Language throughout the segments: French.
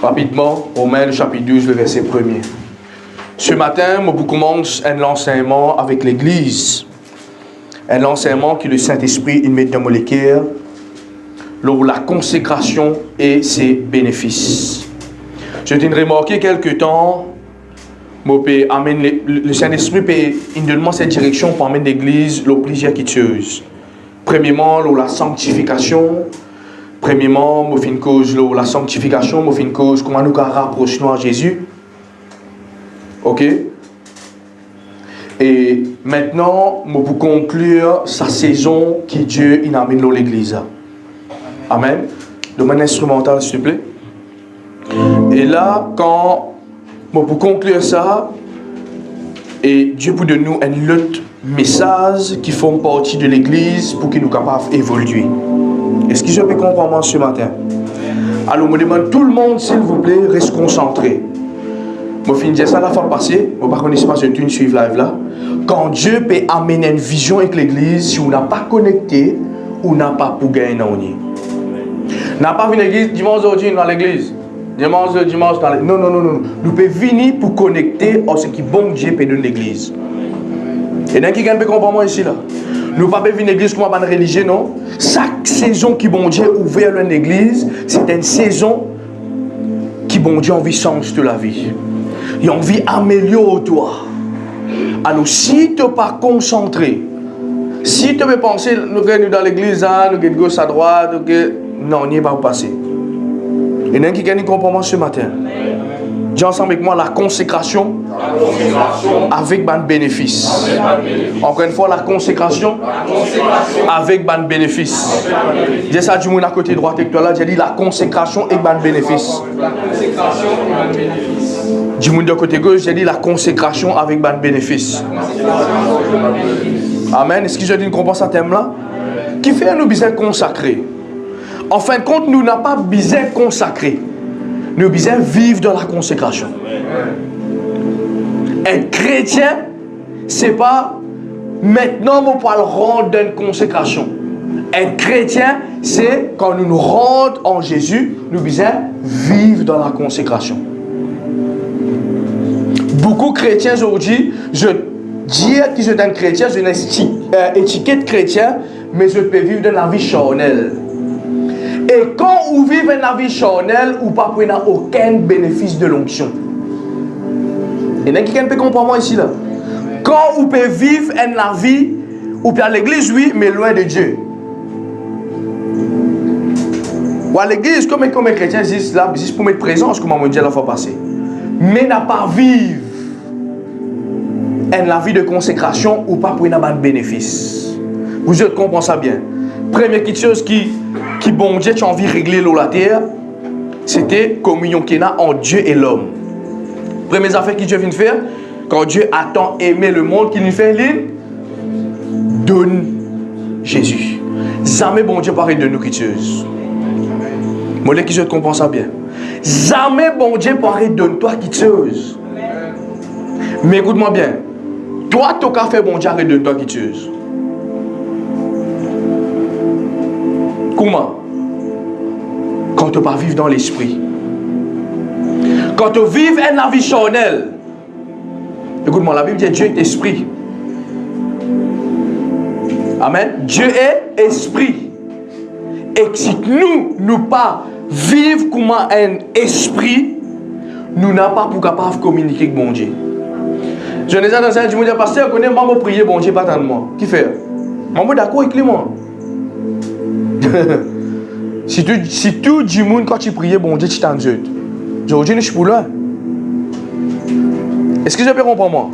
Rapidement, Romains, le chapitre 12, le verset 1er. Ce matin, je commence un enseignement avec l'Église. Un enseignement que le Saint-Esprit met dans mon cœur, la consécration et ses bénéfices. Je t'ai remarqué quelque temps, le Saint-Esprit il donne cette direction pour amener l'Église plusieurs choses. Premièrement, la sanctification. Premièrement, je cause la sanctification, je cause comment nous rapprochons à Jésus. Ok? Et maintenant, pour conclure sa saison qui Dieu il amène dans l'Église. Amen. Domaine instrumental, s'il te plaît. Et là, pour conclure ça, et Dieu pour de nous un autre message qui font partie de l'Église pour que nous capables d'évoluer. Est-ce que je peux comprendre ce matin? Alors, je demande tout le monde, s'il vous plaît, reste concentré. Je finis ça la fois passée, je ne connais pas ce que tu suives live là. Quand Dieu peut amener une vision avec l'Église, si on n'a pas connecté, on n'a pas pour gagner. On n'a pas vu l'église dimanche aujourd'hui dans l'église. Dimanche dans l'église. Non. Nous pouvons venir pour connecter à ce qui bon Dieu peut donner l'église. Et d'un qui peut comprendre ici là. Nous ne pouvons pas venir à l'église comme une religion, non. Chaque saison qui bon Dieu ouvert dans l'église, c'est une saison qui bon Dieu a envie de changer toute la vie. Il a envie d'améliorer toi. Alors si tu n'es pas concentré, si tu veux penser, nous sommes dans l'église, nous sommes gauche à droite, non, on n'y est pas passé. Il y en a qui gagne comprendre ce matin. Dis ensemble avec moi la consécration, avec ban bénéfice. Encore une fois, la consécration, avec ban bénéfice. Dis ça du monde à côté droit avec toi là, j'ai dit la consécration et ban bénéfice. Du monde de côté gauche, j'ai dit la consécration avec ban bénéfice. Amen. Est-ce que je dis une comprend ce thème-là? Qui fait nous besoin consacrer? En fin de compte, nous n'avons pas besoin consacrer. Nous avons besoin vivre dans la consécration. Être chrétien, ce n'est pas maintenant on peut le rendre dans une consécration. Être chrétien, c'est quand nous nous rendons en Jésus, nous avons besoin vivre dans la consécration. Beaucoup de chrétiens aujourd'hui, je dire que je suis un chrétien, j'ai une étiquette chrétien, mais je peux vivre dans la vie charnelle. Et quand vous vivez dans la vie charnelle, vous n'avez pas aucun bénéfice de l'onction. Et quelqu'un peut comprendre ici là. Quand vous pouvez vivre dans la vie, vous pouvez à l'église, oui, mais loin de Dieu. Ou à l'église, comme les chrétiens disent là, c'est pour mettre présence, comme on dit la fois passée. Mais n'a pas vivre la vie de consécration ou pas pour avoir de bénéfice. Vous comprenez ça bien. Première chose qui bon Dieu tu as envie de régler la terre, c'était communion qu'il y a entre Dieu et l'homme. Première affaire que Dieu vient de faire, quand Dieu a tant aimé le monde qu'il nous fait, il donne Jésus. Jamais bon Dieu paraît de nous quelque chose. Moi qui je comprends ça bien. Jamais bon Dieu paraît de toi quelque chose. Mais écoute-moi bien. Toi, tu as fait bon Dieu arrête de toi quelque chose. Comment? Quand tu ne vas pas vivre dans l'esprit. Quand tu vives une vie charnelle. Écoute-moi, la Bible dit Dieu est esprit. Amen. Dieu est esprit. Et si nous pas vivre comme un esprit, nous n'avons pas pour capable de communiquer avec bon Dieu. Je ne sais pas dans un dimanche, pasteur, je connais maman prier bon Dieu pas tant de moi. Qui fait? Maman d'accord avec moi. Si tout du monde quand tu priais bon Dieu tu t'en jettes. Aujourd'hui je suis pour là. Est-ce que je peux comprendre moi?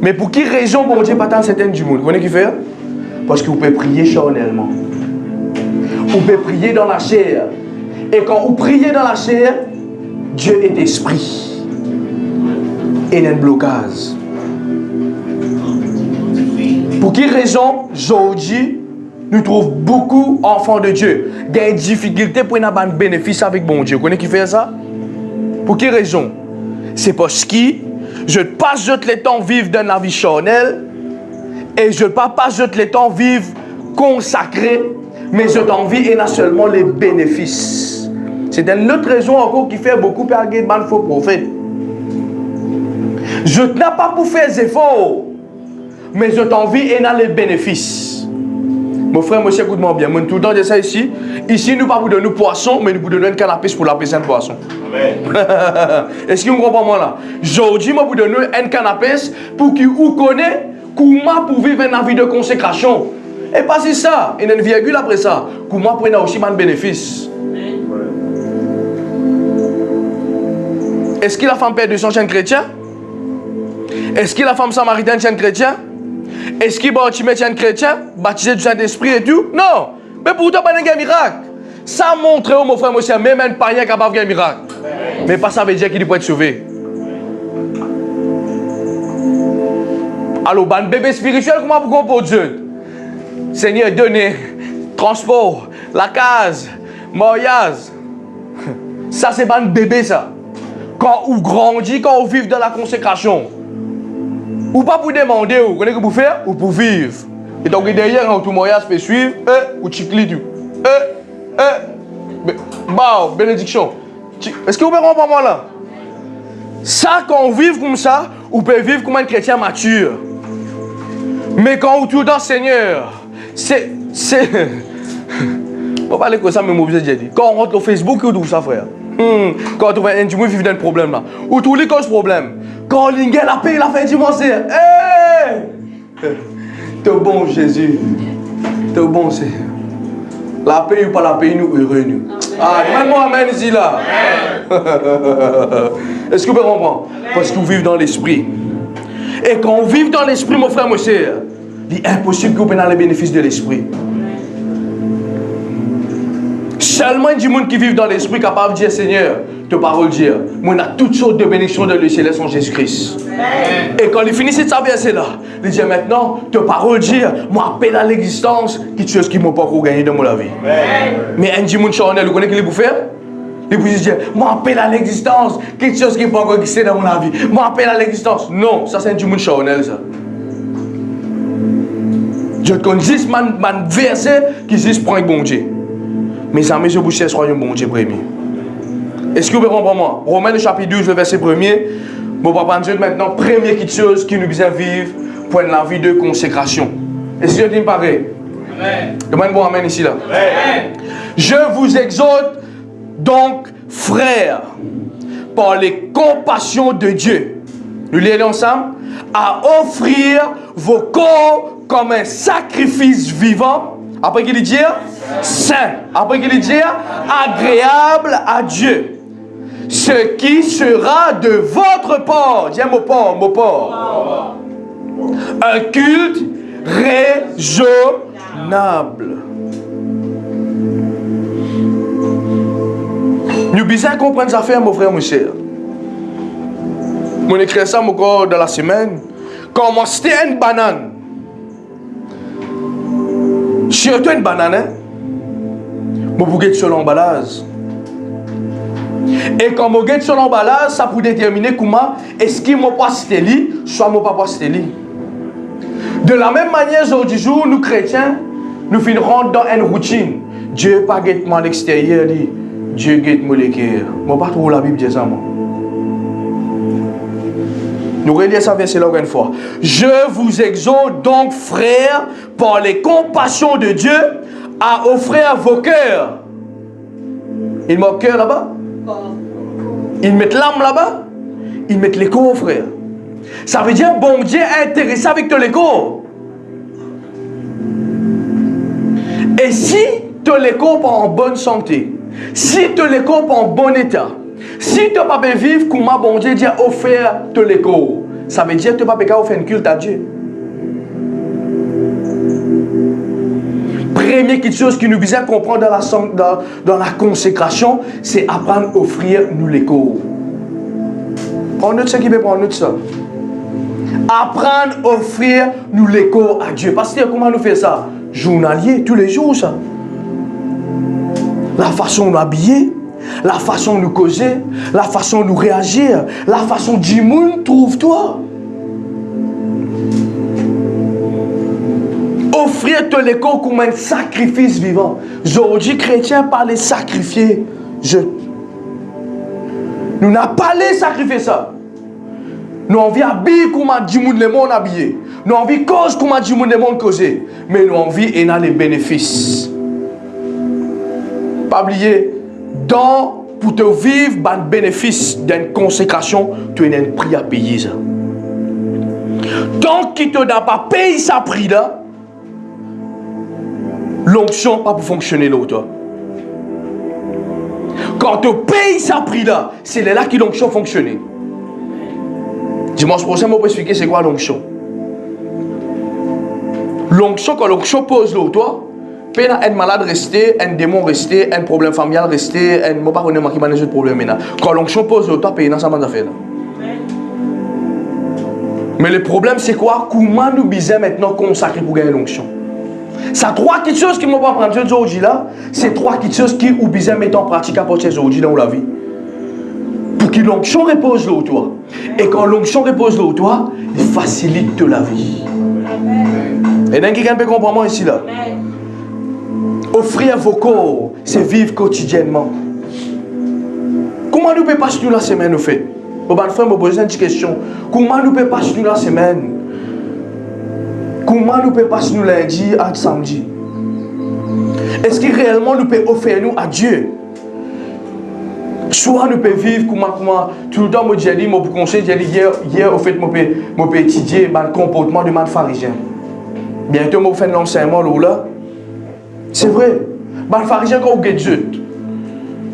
Mais pour quelle raison bon Dieu pas tant certaines du monde? Vous connaissez qui fait? Parce que vous pouvez prier charnellement. Vous pouvez prier dans la chair. Et quand vous priez dans la chair, Dieu est esprit. Et il y a un blocage. Pour quelle raison aujourd'hui nous trouvons beaucoup d'enfants de Dieu qui ont des difficultés pour avoir un bénéfice avec bon Dieu? Vous connaissez qui fait ça? Pour quelle raison? C'est parce que je ne passe pas le temps vivre dans la vie charnelle et je ne passe pas le temps vivre consacré, mais je t'envie et non seulement les bénéfices. C'est une autre raison encore qui fait beaucoup perdre de faux prophètes. Je n'ai pas pour faire des efforts, mais je t'envie et dans les bénéfices. Mon frère, monsieur, écoute-moi bien. Moi, tout le temps, je dis ça ici. Ici, nous ne pas vous donner poisson, mais nous vous donnons un canapé pour l'appeler un poisson. Est-ce que vous comprenez moi là? Aujourd'hui, moi, vous donner un canapé pour que vous connaissez comment pour vivre une vie de consécration. Et pas si ça, il y a une virgule après ça. Comment prendre aussi un bénéfice. Est-ce que la femme perd de son chien chrétien? Est-ce que la femme samaritaine chien chrétien? Est-ce qu'il va chien chrétien? Baptisé du Saint-Esprit et tout? Non! Mais pourtant, pas un miracle. Ça montre, mon frère, monsieur, même un païen capable de faire un miracle. Mais pas ça veut dire qu'il peut être sauvé. Alors, un bébé spirituel, comment vous comprenez Dieu? Seigneur, donnez, transport, la case, mariage. Ça, c'est pas un bébé, ça. Quand on grandit, quand on vit dans la consécration. Ou pas pour demander, vous connaissez ce que vous faites, ou pour vivre. Et donc, derrière, quand tout mariage peut suivre, ou chicli tout. Bah, bénédiction. Est-ce que vous pouvez comprendre moi là? Ça, quand on vit comme ça, on peut vivre comme un chrétien mature. Mais quand on tourne dans le Seigneur, c'est... On va parler comme ça, mais moi, je vous ai dit. Quand on rentre au Facebook, on trouve ça, frère. Quand on trouve un individu qui vit dans un problème là. Ou tous les causes problème. Quand on lingue la paix, il a fait du monde, c'est. Hey! T'es bon, Jésus. T'es bon, c'est. La paix ou pas la paix, nous heureux, nous. Ah, demande-moi amen ici là. Est-ce que vous pouvez comprendre? Parce que vous vivez dans l'esprit. Et quand on vit dans l'esprit, mon frère, mon sœur, il est impossible que vous preniez les bénéfices de l'esprit. Seulement du monde qui vit dans l'esprit capable de dire Seigneur, te parole dire, moi on a toutes sortes de bénédictions de le céleste en Jésus-Christ. Et quand il finit cette verset là, il dit maintenant, te parole dire, moi appelle à l'existence quelque chose qui m'a pas encore gagné dans mon vie. Mais un monde charnel, vous connaissez ce qu'il peut faire? Il peut dire, moi appelle à l'existence quelque chose qui m'a pas encore existé dans mon vie. Moi appelle à l'existence. Non, ça c'est un monde charnel ça. Je connais juste un verset qui dit prends un bon Dieu. Mes amis, je vous cherche, soyez un bon Dieu premier. Est-ce que vous pouvez comprendre moi? Romains chapitre 12, le verset 1er. Mon papa Dieu maintenant, première quelque chose qui nous besoin vivre pour la vie de consécration. Est-ce que Dieu me paraît? Demande-moi amen ici là. Amen. Je vous exhorte donc, frères, par les compassions de Dieu, nous lisons ensemble, à offrir vos corps comme un sacrifice vivant. Après qu'il dit saint. Après qu'il dit agréable à Dieu. Ce qui sera de votre part. Dis mon port. Un culte raisonnable. Nous besoin comprendre ça faire, mon frère, mon cher. Mon écrit ça mon corps dans la semaine. Comment c'était une banane. Surtout une banane, hein? Vous pouvez sur l'emballage. Et quand vous êtes sur l'emballage, ça peut déterminer comment est-ce qu'il m'a pas stéli, soit m'a pas stéli. De la même manière, aujourd'hui, nous chrétiens, nous finirons dans une routine. Dieu pas guette moi à l'extérieur, Dieu guette moi le cœur. Moi pas trop la Bible dit ça moi. Nous relisons ça verset là une fois. Je vous exhorte donc, frères, par les compassions de Dieu, à offrir vos cœurs. Ils mettent cœur là-bas. Ils mettent l'âme là-bas. Ils mettent les corps, frère. Ça veut dire bon Dieu est intéressé avec tous les corps. Et si tous les corps sont en bonne santé, si tous les corps sont en bon état, si tu ne peux pas vivre comme bon Dieu dit offert tous les corps, ça veut dire que tu ne peux pas faire un culte à Dieu. Première quelque chose qui nous vient à comprendre dans la consécration, c'est apprendre à offrir nous les corps. Prends note ce qui veut prendre note ça. Apprendre à offrir nous les corps à Dieu. Parce que comment nous fait ça? Journalier, tous les jours ça. La façon de nous habiller, la façon de nous causer, la façon de nous réagir, la façon du monde, trouve-toi. Offrir tous les corps comme un sacrifice vivant. Aujourd'hui, chrétien, par les sacrifier. Nous n'avons pas les sacrifier ça. Nous avons envie d'habiller comme du monde le monde habillé. Nous avons envie de cause comme du monde le monde causé. Mais nous avons envie et les bénéfices. Pas oublier, pour te vivre, le bénéfice d'une consécration, tu as un prix à payer ça. Tant qu'il ne t'a pas payé ça prix là, l'onction n'a pas pour fonctionner l'autre. Quand tu payes ça prix là, c'est là que l'onction fonctionne. Dimanche prochain, je vais expliquer c'est quoi l'onction. L'onction, quand l'onction pose l'autre, un malade resté, un démon resté, un problème familial resté, un mot pas connaître qui manage le problème. Quand l'onction pose l'autre, payer dans sa main d'affaires. Mais le problème c'est quoi? Comment nous bisons maintenant consacrer pour gagner l'onction? C'est trois petites choses qui ne m'ont pas prendre aujourd'hui là. C'est trois petites choses qui ou bisons mettre en pratique à partir aujourd'hui dans la vie. Pour que l'onction repose là toi. Et quand l'onction repose là toi, il facilite la vie. Et donc quelqu'un peut comprendre moi ici là. Offrir vos corps, c'est vivre quotidiennement. Comment nous pouvons passer la semaine au fait? Bon, frère, me poser une question. Comment nous pouvons passer la semaine? Comment nous pouvons passer lundi à samedi? Est-ce que réellement nous pouvons offrir nous à Dieu? Soit nous pouvons vivre comment tout le temps je dis, je vous conseille, hier au fait, je peux étudier le comportement de man pharisien. Bientôt, je vais faire l'enseignement là. C'est vrai. Man pharisien, quand vous êtes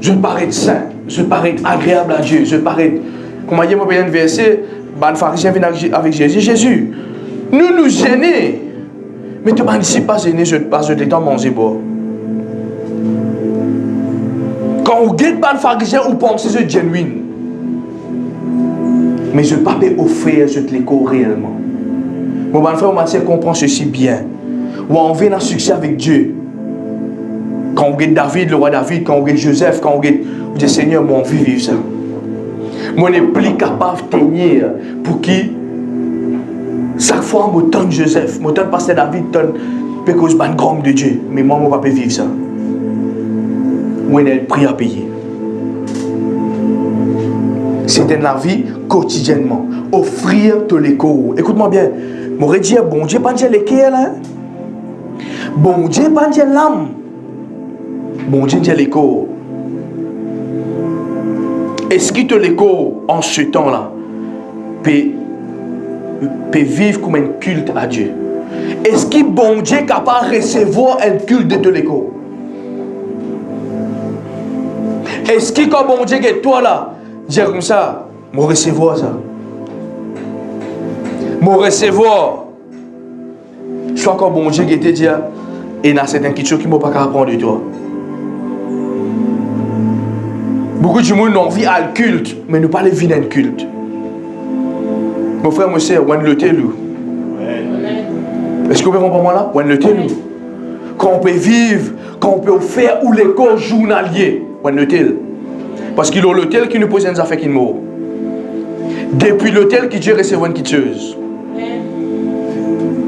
je parais saint, je parais agréable à Dieu, je parais. Comme je vais un verset, man pharisien vient avec Jésus. Jésus, nous gênons. Mais tu m'as dit, pas gêné, je passe le temps à manger boire. Quand vous êtes man pharisien, vous pensez que c'est genuine. Mais je ne peux pas offrir ce l'écho réellement. Mon bon frère, on comprend ceci bien. Ou on vient à succès avec Dieu. Quand vous êtes David, le roi David, quand vous êtes Joseph, quand vous dites Seigneur, moi, on veut vivre ça. Moi, je suis plus capable de tenir pour qui, chaque fois, je tente Joseph, je tente pasteur David, je tente un grand de Dieu. Mais moi, je ne peux pas vivre ça. Moi, j'ai le prix à payer. C'est dans la vie quotidiennement. Offrir tous les corps. Écoute-moi bien. Je m'aurais dit, bon Dieu, pas dire les cœurs, là. Bon Dieu, pas dire l'âme. Bon Dieu, dit les corps. Est-ce que tous les corps, en ce temps-là, peut vivre comme un culte à Dieu? Est-ce que bon Dieu est capable de recevoir un culte de tous les corps? Est-ce que quand bon Dieu est toi là, dire comme ça, je vais recevoir ça? Je vais recevoir. Soit quand bon Dieu était dit, et il y a certaines questions qui ne m'ont pas apprendre de toi. Beaucoup de monde ont envie à le culte, mais nous pas les vie d'un culte. Mon frère, mon soeur, on le telou. Est-ce que vous pouvez comprendre moi là? On le telou. Quand on peut vivre, quand on peut faire ou les corps journaliers, on le tel. Parce qu'il y a l'hôtel qui nous pose des affaires qui nous meurent. Depuis l'hôtel qui Dieu recevra une quitteuse.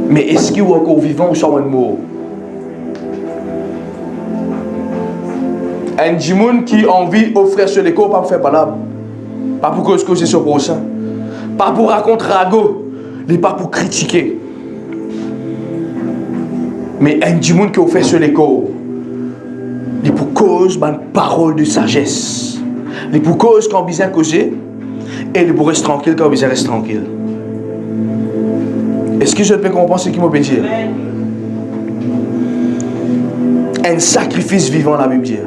Mais est-ce qu'il y a encore vivant ou soit un mort? Un djimoun qui a envie d'offrir sur les corps, pas pour faire palabre. Pas pour cause que c'est sur prochain. Pas pour raconter ragot. Mais pas pour critiquer. Mais un djimoun qui a offert sur les corps, il pour cause une parole de sagesse. Il pour cause quand on besoin causer. Et il pour rester tranquille quand on besoin rester tranquille. Est-ce que je peux comprendre ce qu'il m'a dire? Un sacrifice vivant, la Bible dit.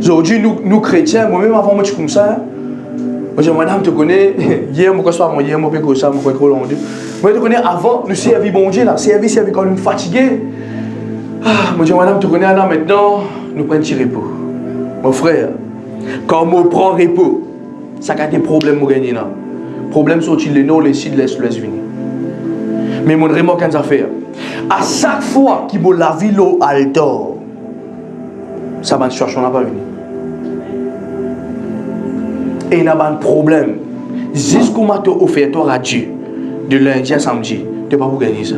Aujourd'hui, nous chrétiens, moi-même avant moi, je suis comme ça. Moi, je dis, madame, tu connais, hier, moi, hier, moi, je suis ça, moi, je suis moi, tu connais, avant, nous servons bon Dieu, là, servi quand nous fatigués. Ah, moi, je dis, madame, tu connais, là, maintenant, nous prenons un petit repos. Mon frère, quand on prend repos, ça a des problèmes, moi, gagner, là. Problème, sortir les noms, les sites, laisse venir. Mais mon vraiment qu'une affaire. À chaque fois qu'il me la vie l'eau altor, ça va chercher, on n'a pas venu. Et il y a un problème. Jusqu'au matin offert à Dieu, de lundi à samedi, tu ne peux pas gagner ça.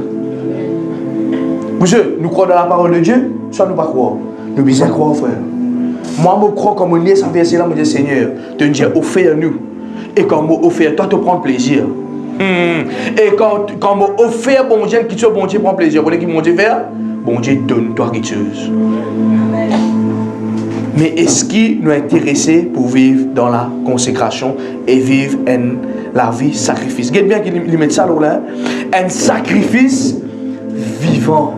Monsieur, nous croyons dans la parole de Dieu, soit nous ne pas croire. Nous devons croire, frère. Moi, je crois comme on lit ce verset-là, je dis Seigneur, tu nous as offert nous. Et quand on offert, toi, tu prends plaisir. Et quand on offert, bon Dieu, qui te bon Dieu prend plaisir. Vous voulez qu'il bon Dieu faire? Bon Dieu donne-toi quelque chose. Mais est-ce qu'il nous est intéressé pour vivre dans la consécration et vivre la vie sacrifice? Regardez bien qu'il met ça là. Un sacrifice vivant.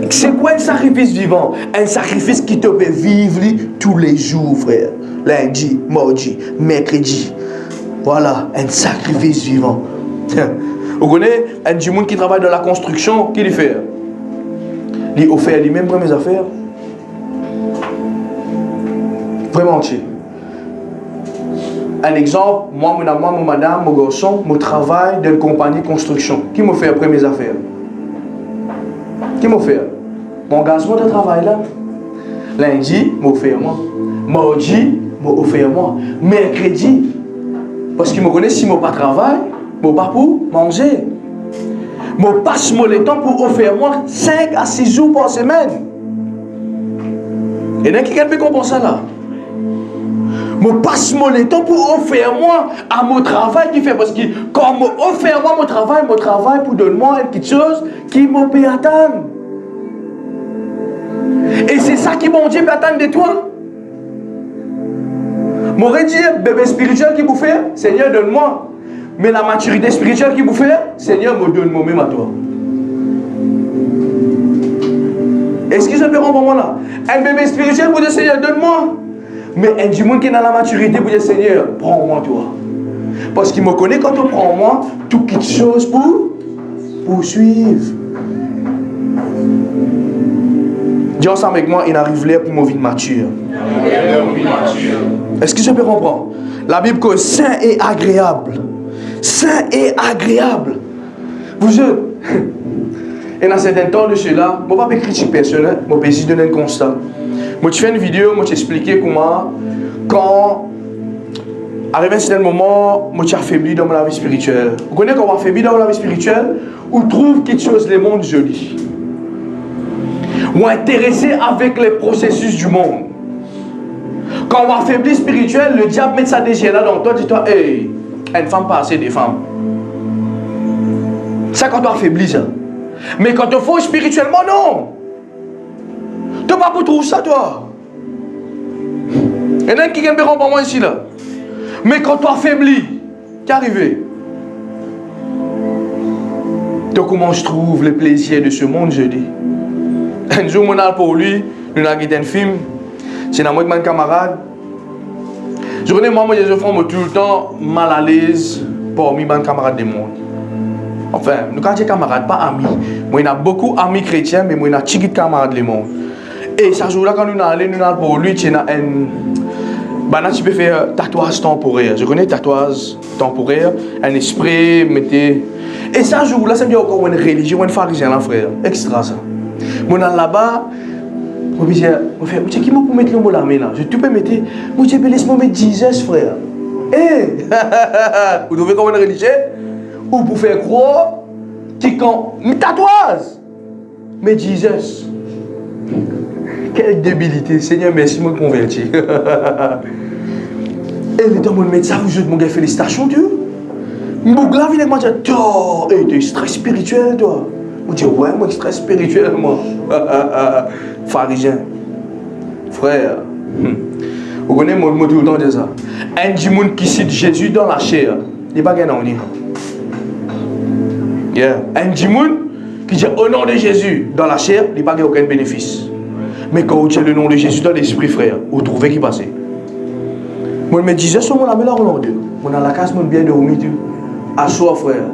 C'est quoi un sacrifice vivant? Un sacrifice qui te fait vivre tous les jours, frère. Lundi, mardi, mercredi. Voilà, un sacrifice vivant. Vous connaissez un du monde qui travaille dans la construction, qui lui fait? Il offert lui-même pour mes affaires. Vraiment entier. Un exemple, moi, mon madame, mon garçon, mon travail dans une compagnie de construction. Qui m'a fait après mes affaires? Qui m'a fait? Mon garçon de travail là. Lundi, m'a offert moi. Mardi, m'a offert moi. Mercredi, parce qu'il me connaît, si je ne pas travail, je ne pas pour manger. Je passe le temps pour offrir moi 5 à 6 jours par semaine. Et il y a quelqu'un qui comprend ça là. Je passe le temps pour offrir moi à mon travail qui fait. Parce que quand je offre moi mon travail pour donner moi quelque chose qui me peut attendre. Et c'est ça qui mon Dieu peut attendre de toi. M'aurait dit, bébé spirituel qui vous fait, Seigneur donne-moi. Mais la maturité spirituelle qui vous fait, Seigneur me donne moi-même à toi. Est-ce que je peux rendre moi là? Un bébé spirituel vous dit, Seigneur donne-moi. Mais un du monde qui est dans la maturité vous dit, Seigneur, prends-moi toi. Parce qu'il me connaît quand on prend moi, tout quelque chose pour poursuivre. Dis ensemble avec moi, il arrive là pour mon vie mature. Est-ce que je peux comprendre? La Bible dit saint et agréable. Saint et agréable. Vous êtes. Et dans certains temps de cela, je ne vais pas critiquer personne, je vais essayer de donner un constat. Je fais une vidéo, je vais expliquer comment, quand, arrivé à un certain moment, je suis affaibli dans ma vie spirituelle. Vous connaissez quand on est affaibli dans la vie spirituelle, on trouve quelque chose, le monde joli. Ou intéressé avec les processus du monde. Quand on est affaibli spirituel, le diable met sa désir là dans toi, dis-toi, hey, une femme pas assez des femmes. Ça quand on est affaibli ça. Mais quand tu faux spirituellement, non. Tu n'as pas pour trouver ça, toi. Il y en a qui vient me rendre moi ici là. Mais quand tu es affaibli, qu'est arrivé? Donc comment je trouve le plaisir de ce monde, je dis. Un jour, mon âme pour lui, nous avons regardé un film. C'est dans moi avec mon camarade. Je connais moi, je fais tout le temps mal à l'aise parmi mes camarades du monde. Enfin, nous quand je dis camarades, pas amis. Moi, il y a beaucoup d'amis chrétiens, mais moi, il y a des camarades du monde. Et ce jour-là, quand nous allons pour lui, tu as tu peux faire tatouage temporaire. Je connais tatouage temporaire, un esprit, mettez. Et ce jour-là, ça me dit encore une religion, une pharisien, là, frère. Extra ça. Moi, là-bas, je me dis, qui m'a pour mettre le mot là maintenant? Je peux mettre, moi, je peux laisser-moi mettre Jesus, frère. Eh, vous devez comme une religion, ou pour faire croire, qui quand, mais tatouage, mais Jesus. Quelle débilité, Seigneur, merci, moi converti. Et le temps où je mets ça, vous êtes mon gars, félicitations, Dieu. Mon gars, il m'a dit, toi, tu es très spirituel, toi. Je dis, ouais, moi, je suis très spirituel, moi. Pharisien. Frère. Vous connaissez mon mot tout le temps de ça. Un du monde qui cite Jésus dans la chair, il n'est pas gagné. Un du monde qui dit au nom de Jésus dans la chair, il n'est pas gagné aucun bénéfice. Mais quand vous dites le nom de Jésus dans l'esprit, frère, vous trouvez qui passe. Moi, je me disais, sur mon ami là, on a la case, mon bien dormi, à soi, frère.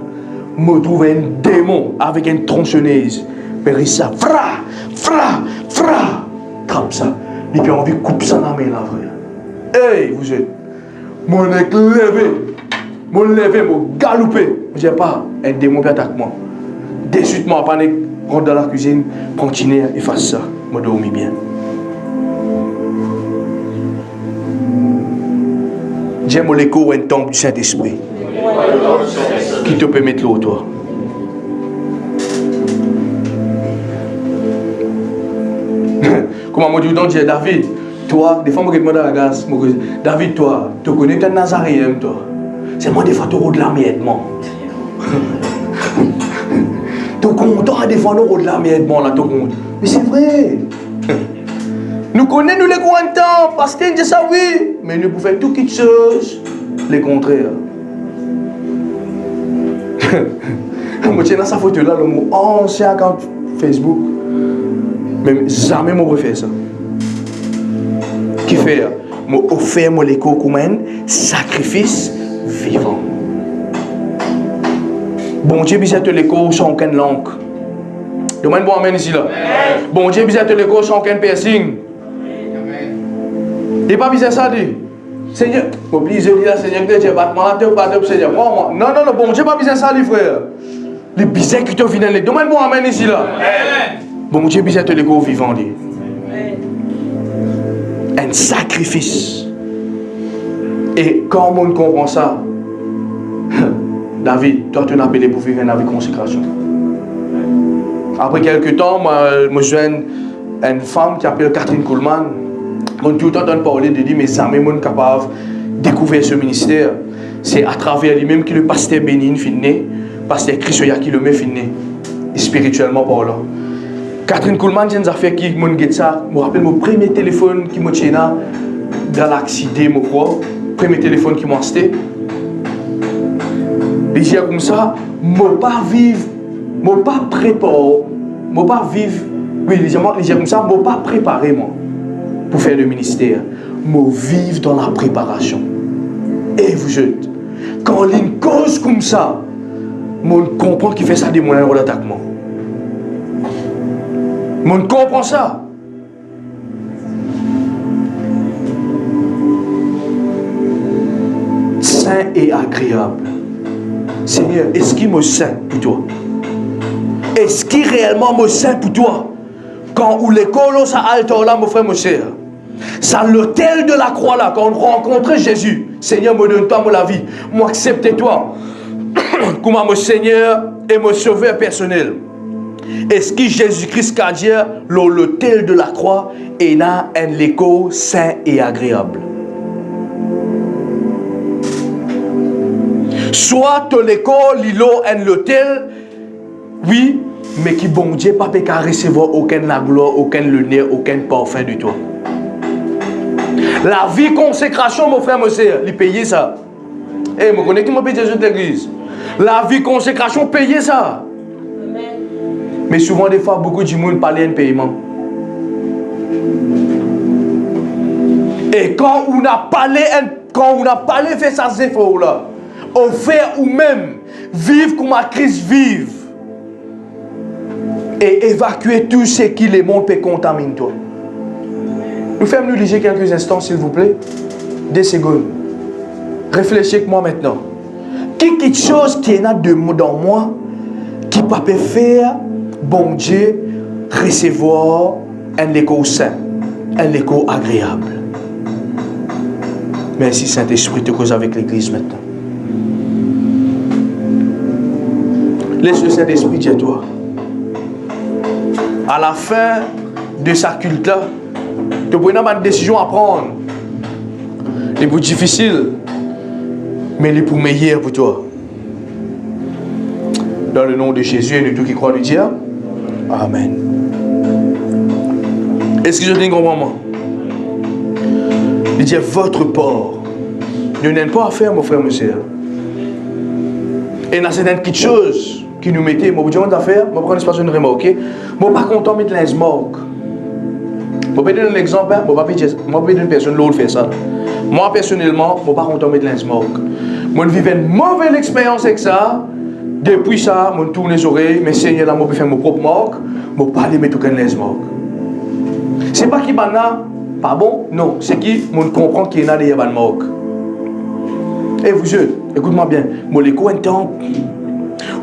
Je trouve un démon avec une tronçonneuse. Mais ça, fra, trappe ça. Et puis on veut couper ça dans la main là, frère. Hey, vous êtes. Mon nez levé, mon galopé. Je ne dis pas, un démon qui attaque moi. De suite, moi, panique, rentre dans la cuisine, continue et fasse ça. Je dormis bien. J'aime l'écho ou un temple du Saint-Esprit. Qui te peut mettre l'eau, toi. Comment moi, je dis, David, toi, des fois, moi, je demande à la gaz, David, toi, tu connais un Nazaréen, toi. C'est moi, des fois, tu as de la miette, moi. Tu es content, des fois, tu as de la miette, moi, là, tu comptes. Mais c'est vrai. Nous connaissons nous les grands temps, parce que dit ça, oui. Mais nous pouvons faire tout quelque chose, les contraires. Moi, tiens dans sa photo là, le mot ancien account Facebook. Mais jamais moi refait ça. Qui fait? Moi offert moi l'écho comme un sacrifice vivant. Bon Dieu bisait l'écho sans aucune langue. Demande bon amen ici là. Bon Dieu bisait l'écho sans aucun piercing. Il pas bisait ça dit. Seigneur, oublie je dis là Seigneur que Dieu bat moi là, Seigneur. Non non non, bon Dieu pas bisait ça dit frère. Les bisais qui te viennent les. Demande bon amen ici là. Bon Dieu bisait l'écho vivant dit. Un sacrifice. Et quand on comprend ça, David, toi tu n'as appelé pour vivre une vie de consécration. Après quelques temps, moi je suis une femme qui s'appelle Catherine Kuhlman. Moi tout le temps entend parler de dire mes amis sont capables de découvrir ce ministère. C'est à travers lui-même que le pasteur Bénin finit, pasteur Christoya qui le met finit, spirituellement parlant. Catherine Kuhlman, j'ai une affaire qui m'a dit ça. Je me rappelle mon premier téléphone qui m'a tenu dans l'accident, je crois. Premier téléphone qui m'a acheté. Et j'ai comme ça, je ne pas vivre, je ne pas préparer, je ne pas vivre, oui, j'ai comme ça, je ne pas préparer moi pour faire le ministère. Je vivre dans la préparation. Et vous jeune, quand il y a une cause comme ça, je comprends qu'il fait ça des moyens d'attaquement. Je comprends ça. Saint et agréable. Seigneur, est-ce qu'il me saint pour toi? Est-ce qu'il réellement me saint pour toi? Quand où l'école, ça halte là, mon frère, mon cher. Ça l'autel de la croix là, quand on rencontre Jésus. Seigneur, me donne-toi la vie. Moi, accepte-toi comme mon Seigneur et mon sauveur personnel. Est-ce que Jésus-Christ a dit l'autel de la croix est là un écho saint et agréable? Soit ton écho, l'îlot, un l'autel, oui, mais qui bon Dieu pas peut recevoir aucune la gloire, aucun l'honneur, aucun parfum de toi. La vie consécration, mon frère, mon soeur, il paye ça. Eh, je connais qui m'a payé Jésus de l'église. La vie consécration, paye ça. Mais souvent, des fois, beaucoup de monde parlent un paiement. Et quand on a parlé, fait ça, c'est faux là. On fait ou même vivre comme la crise vive. Et évacuer tout ce qui les monde peut contaminer toi. Nous faisons nous lire quelques instants, s'il vous plaît. 2 secondes. Réfléchissez avec moi maintenant. Quelque chose qui est là dans moi, qui ne peut pas faire, bon Dieu, recevoir un écho saint, un écho agréable. Merci Saint-Esprit, tu causes avec l'Église maintenant. Laisse le Saint-Esprit dire toi. À la fin de sa culte là, tu peux avoir une décision à prendre. Les plus difficiles, mais les plus meilleurs pour toi. Dans le nom de Jésus et de tous qui croient lui dire Amen. Est-ce que je dis comprends-moi? Il dit votre port. Nous n'avons pas à faire, mon frère, mon soeur. Et dans certaines petites choses qui nous mettaient, moi, vous dites à faire, moi, prends l'espace de remarquer. Moi, par contre, on met les smoke. Je vais donner un exemple, je vais pas une personne l'autre fait ça. Moi, personnellement, je ne vais pas tomber de l'insmoke. Moi, je vivais une mauvaise expérience avec ça. Depuis ça, je tourne les oreilles, mais Seigneur, je vais faire mon propre moque, je ne vais pas aller mettre aucun l'insmoke. Ce n'est pas qui est pas bon, non, c'est qui je comprends qu'il y a des moque. Et vous, écoute-moi bien, moi, l'écho un temple,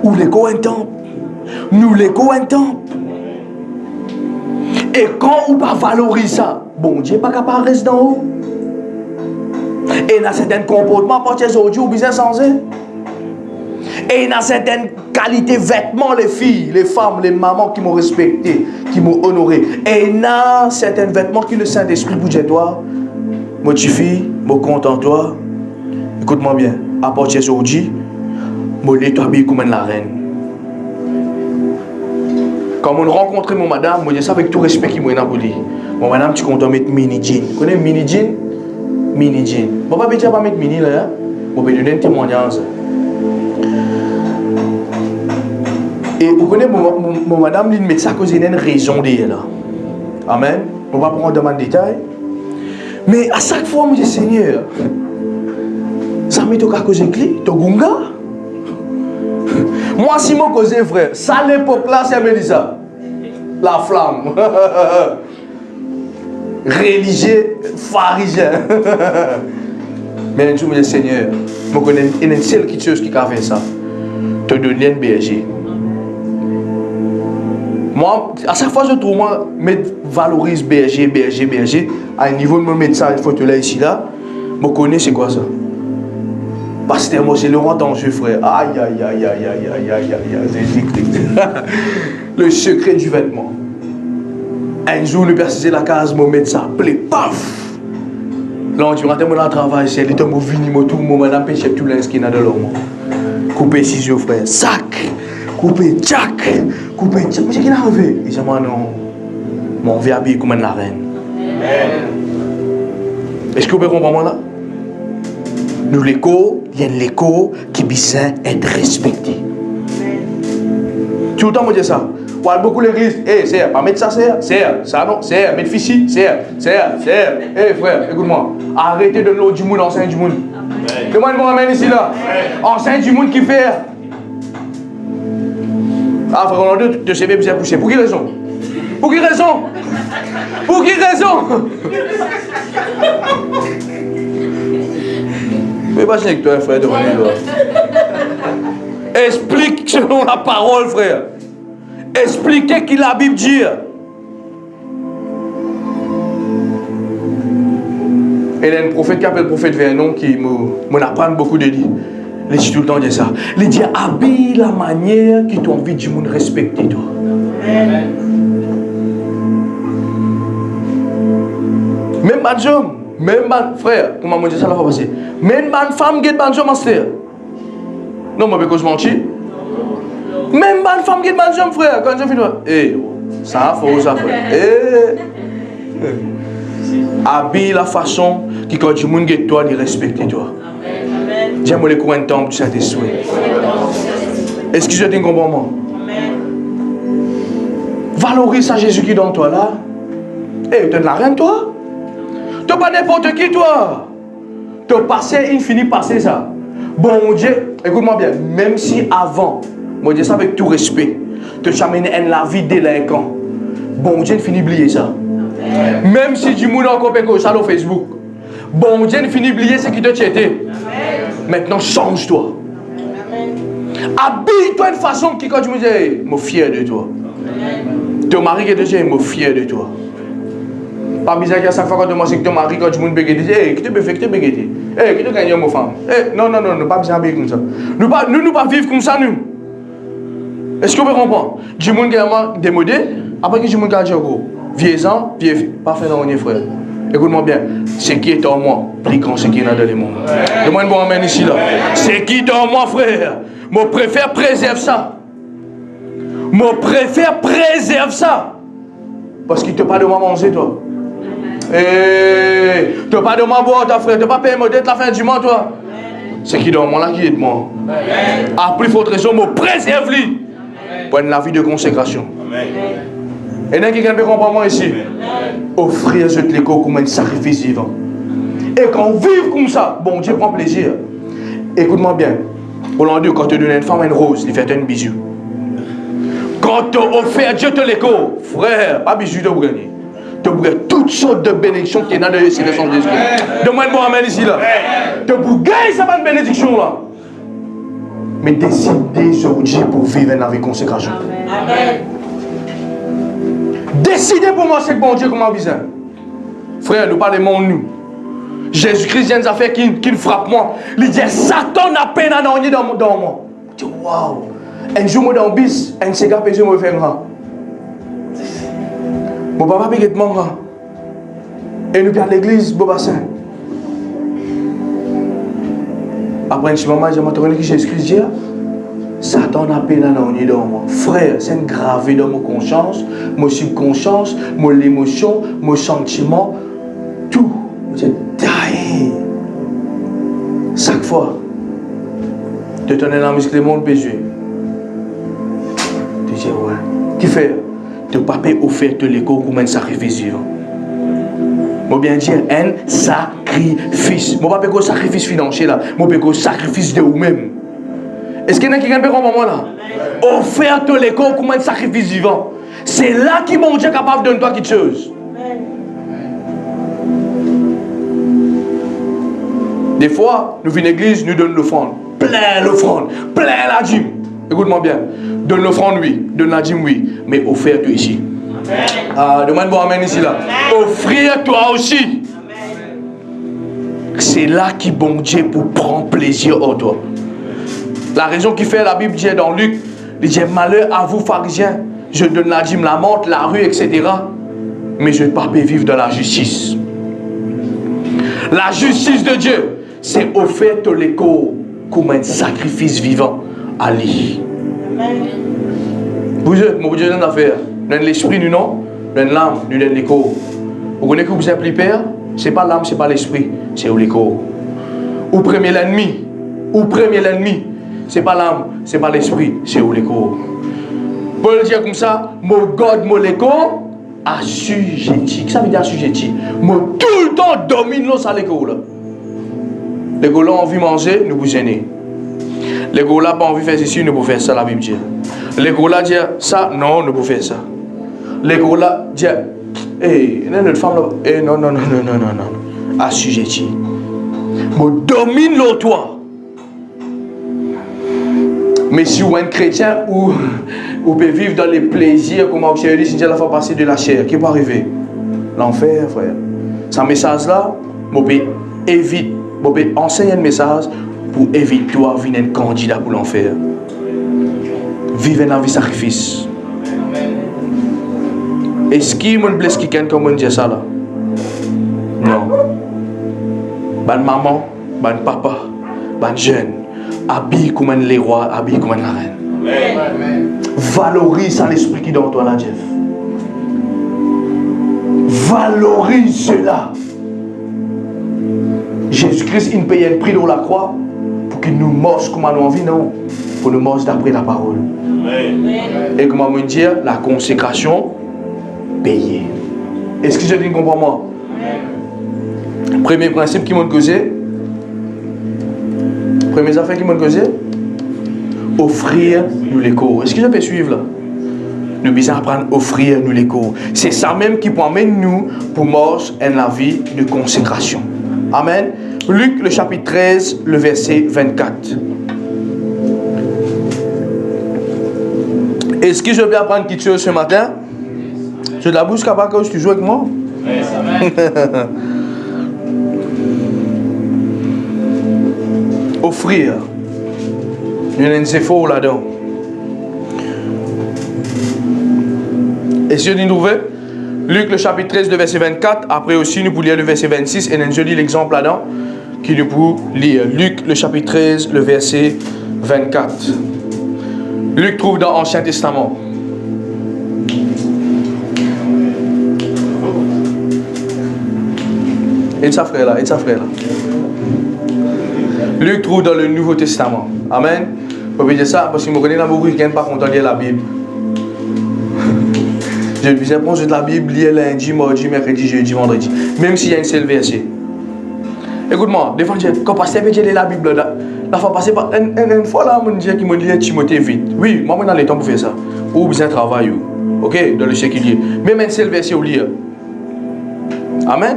ou l'écho un temple, nous l'écho un temple. Et quand on va valoriser ça, bon Dieu n'est pas capable de rester d'en haut. Et dans certains comportements, partir aujourd'hui, au business sans eux. Et il y a certaines qualités, vêtements, les filles, les femmes, les mamans qui m'ont respecté, qui m'ont honoré. Et il y a certains vêtements qui le Saint-Esprit bouge toi. Moi, tu fille, moi, content toi. Écoute-moi bien. À partir d'aujourd'hui, moi, je t'habille comme la reine. Quand on rencontre mon madame, moi, je dis ça avec tout respect qui m'a dit. Mon madame, tu comptes mettre mini jean. Tu connais mini jean? Mini jean. Je ne vais pas mettre mini là. Je vais donner un témoignage. Et vous connaissez, mon madame, il met ça à cause d'une raison d'elle. Amen. On va prendre dans le détail. Mais à chaque fois, je dis Seigneur, ça met à cause de qui? Tu gunga? Moi, si mon cause frère, ça à l'époque là, c'est me dit ça. La flamme. Religieux, pharisien. Mais je me dis Seigneur, je connais une seule chose qui a fait ça. Te donner un berger. Moi, à chaque fois je trouve, moi, je valorise berger, à un niveau de mon médecin, il faut te là ici, là. Je connais c'est quoi ça? Pasteur, moi, c'est le roi d'enjeu, frère. Aïe, le secret du vêtement. Un jour, le persisté la case, mon médecin, plaît, paf! Là, on dit, on a travail, c'est l'état, mon vini, mon tout, mon madame, péché, tout l'inscrit dans l'homme. Couper ciseaux, frère, sac! Couper tchac, couper tchac. Mais c'est qui l'a arrivé? Il dit, moi non, mon vie habillé comme la reine. Est-ce que vous pouvez comprendre là? Nous l'écho, il y a l'écho qui besoin être respecté. Tout le temps, moi dis ça. On a beaucoup l'église. Eh, c'est pas mettre ça, c'est ça non, c'est mettre fichi, c'est. Eh frère, écoute-moi. Arrêtez de l'eau du monde, enseigne du monde. Comment ils vont amener ici là? Enseigne du monde qui fait. Ah, frère, on a deux, te CV bien poussé. Pour qui raison? Pour qui raison? Pour qui raison? Mais pas avec toi, frère, devant lui. Explique selon la parole, frère. Expliquez ce que la Bible dit. Et il y a un prophète qui appelle le prophète Vernon qui m'apprend beaucoup de lui. Il dit tout le temps de ça. Il dit habille la manière qui t'a envie de monde respecter toi. Amen. Même madame, même frère, comment on dit ça la fois passée. Même femme qui est madame master. Non, moi parce que je mentis. Même femme qui est madame frère, quand je finis. Eh, ça faut ça frère. Eh. Habille la façon qui quand du monde qui toi de respecter toi. J'aime les coins de temps du Saint-Esprit. Est-ce que je te comprends? Valorise à Jésus qui est dans toi là. Eh, tu es de la reine toi. Tu n'es pas n'importe qui toi. Tu as passé, il finit passer ça. Bon Dieu, écoute-moi bien, même si avant, moi je dis ça avec tout respect, tu chamènes la vie délinquant. Bon Dieu, il finit oublier ça. Même si tu moules encore quelque chose sur Facebook. Bon Dieu, il finit oublier ce qui te tient. Maintenant, change-toi. Habille-toi d'une façon qui, quand tu me dis, hey, je suis fier de toi. Ton mari qui te dit, je suis fier de toi. Pas bizarre qu'à chaque fois quand tu me dis que ton mari, quand tu me dis, hey, qui te fait, qui te bégué, hey, qui te gagne mon femme. Hey, non, pas besoin de comme ça. Nous ne pas vivre comme ça, nous. Est-ce que vous comprenez? Du monde qui est démodé, après que du monde qui a dit, vieillissant, vieux, pas fait dans mon frère. Écoute-moi bien, ce qui est en moi, plus grand ce qui est dans le monde. Demande moi amène ici là. Ce qui est en moi, frère, je préfère préserver ça. Je préfère préserver ça. Parce qu'il ne t'a pas de moi manger, toi. Et tu n'as pas de moi boire, ta frère. Tu n'as pas payé mon dette la fin du mois, toi. Ce qui est dans moi là, qui est de moi. A plus forte raison, je préserve lui. Pour la vie de consécration. Amen. Et là, quelqu'un peut comprendre moi ici. Offrir ce l'écho comme un sacrifice vivant. Et quand on vit comme ça, bon Dieu prend plaisir. Écoute-moi bien. Aujourd'hui, quand tu donnes une femme une rose, il fait un bisou. Quand tu offres Dieu te l'écho, frère, pas bisou de gagner. Tu brûles toutes sortes de bénédictions qui sont dans le célestion de Jésus. Demande-moi amène ici là. Tu brûles cette bénédiction là. Mais décidez aujourd'hui pour vivre une vie consécration. Amen. Décidez pour moi, c'est bon Dieu comment besoin. Frère, nous parlons de nous. Jésus-Christ vient de faire qui frappe moi. Il dit Satan n'a peine à n'ennuyer dans moi. Je dis waouh. Un jour, moi dans le bis, un cigare pesé, moi faire un. Mon papa paye mon grand. Et nous à l'église, Bobassin. Après, un petit moment, j'ai entendu que Jésus-Christ dit, Satan n'a pas dans moi. Frère, c'est gravé dans mon conscience, mon subconscience, mon émotion, mon sentiment, tout. J'ai taillé. Chaque fois, de ton énorme muscle, le monde peut jouer. Tu dis, ouais. Qui fait? Tu ne peux pas offrir de l'écho comme un sacrifice vivant. Je bien dire un sacrifice. Je ne peux pas un sacrifice financier là. Je peux un sacrifice de vous-même. Est-ce qu'il y a quelqu'un qui peut comprendre moment là? Offrir de l'écho comme un sacrifice vivant. C'est là que mon Dieu est capable de donner toi quelque chose. Des fois, nous venons à l'église, nous donnons l'offrande. Plein l'offrande, plein la dîme. Écoute-moi bien. Donne l'offrande, oui. Donne la dîme, oui. Mais offrir-toi ici. Demande-moi amen ici là. Offrir-toi aussi. C'est là que bon Dieu pour prendre plaisir en toi. La raison qui fait la Bible dit dans Luc, il dit malheur à vous pharisiens. Je donne la dîme, la montre, la rue, etc. Mais je ne peux pas vivre dans la justice. La justice de Dieu, c'est offert de l'écho comme un sacrifice vivant à lui. Vous êtes, mon Dieu, dans l'affaire. Dans l'esprit, nous non. Dans l'âme, nous dans l'écho. Vous connaissez que vous appelez Père? Ce n'est pas l'âme, ce n'est pas l'esprit. C'est l'écho. Ou premier l'ennemi. Ou premier l'ennemi. Ce n'est pas l'âme, ce n'est pas l'esprit. C'est l'écho. Paul dit comme ça, mon God, mon l'écho, assujetti. Qu'est-ce que ça veut dire assujetti? Moi, tout le temps, domine l'eau à l'écho. Les gars là ont envie de manger, nous vous gênez. Les gars là pas envie de faire ceci, nous pouvons faire ça, la Bible dit. Les gars là disent ça, non, nous pouvons faire ça. Les gars là disent, hey, notre femme là, non, non, non, non, non, non, non. Assujetti. Moi, domine l'eau, toi. Mais si vous êtes un chrétien ou vous pouvez vivre dans les plaisirs, comme vous avez dit, si la fois passer de la chair, qui peut arriver? L'enfer, frère. Ce message-là, vous pouvez éviter. Vous pouvez enseigner un message pour éviter toi venir un candidat pour l'enfer. Vivez dans vie sacrifice. Est-ce qu'il me blesse quelqu'un comme on dit ça là? Non. Ban maman, ban papa, ban jeune, habille comme un les rois, habille comme un la reine. Valorise l'esprit qui est dans toi là, Jeff. Valorise cela. Jésus-Christ, il paye un prix dans la croix pour qu'il nous mange comme nous envie, non. Pour nous manger d'après la parole. Et comment me dire, la consécration payée. Est-ce que je dis comprends moi? Premier principe qui m'a causé. Première affaire qui m'a causé. Offrir nous l'écho. Est-ce que je peux suivre là? Nous devons apprendre à offrir nous l'écho. C'est ça même qui peut amener nous pour manger la vie de consécration. Amen. Luc, le chapitre 13, le verset 24. Est-ce que je vais apprendre quelque chose ce matin? Je de la bouche capable que tu joues avec moi? Oui, offrir. Il y a un zéphore là-dedans. Est-ce que vous trouvez? Luc le chapitre 13, le verset 24. Après aussi, nous pouvons lire le verset 26. Et je lis l'exemple là-dedans qui nous pouvons lire. Luc le chapitre 13, le verset 24. Luc trouve dans l'Ancien Testament. Et sa frère là, et sa frère là. Luc trouve dans le Nouveau Testament. Amen. Vous pouvez dire ça parce que je connais la beaucoup qui ne pas content de lire la Bible. Je vais prendre de la Bible, lire lundi, mardi, mercredi, jeudi, vendredi. Même s'il y a une seule verset. Écoute-moi, des fois, quand pasteur veut lire la Bible, la fois passée, une fois là, on dit qu'il m'a dit Timothée vite. Oui, moi, dans les temps pour faire ça. Ou bien travail, ok, dans le séculier. Même un seul verset au lire. Amen.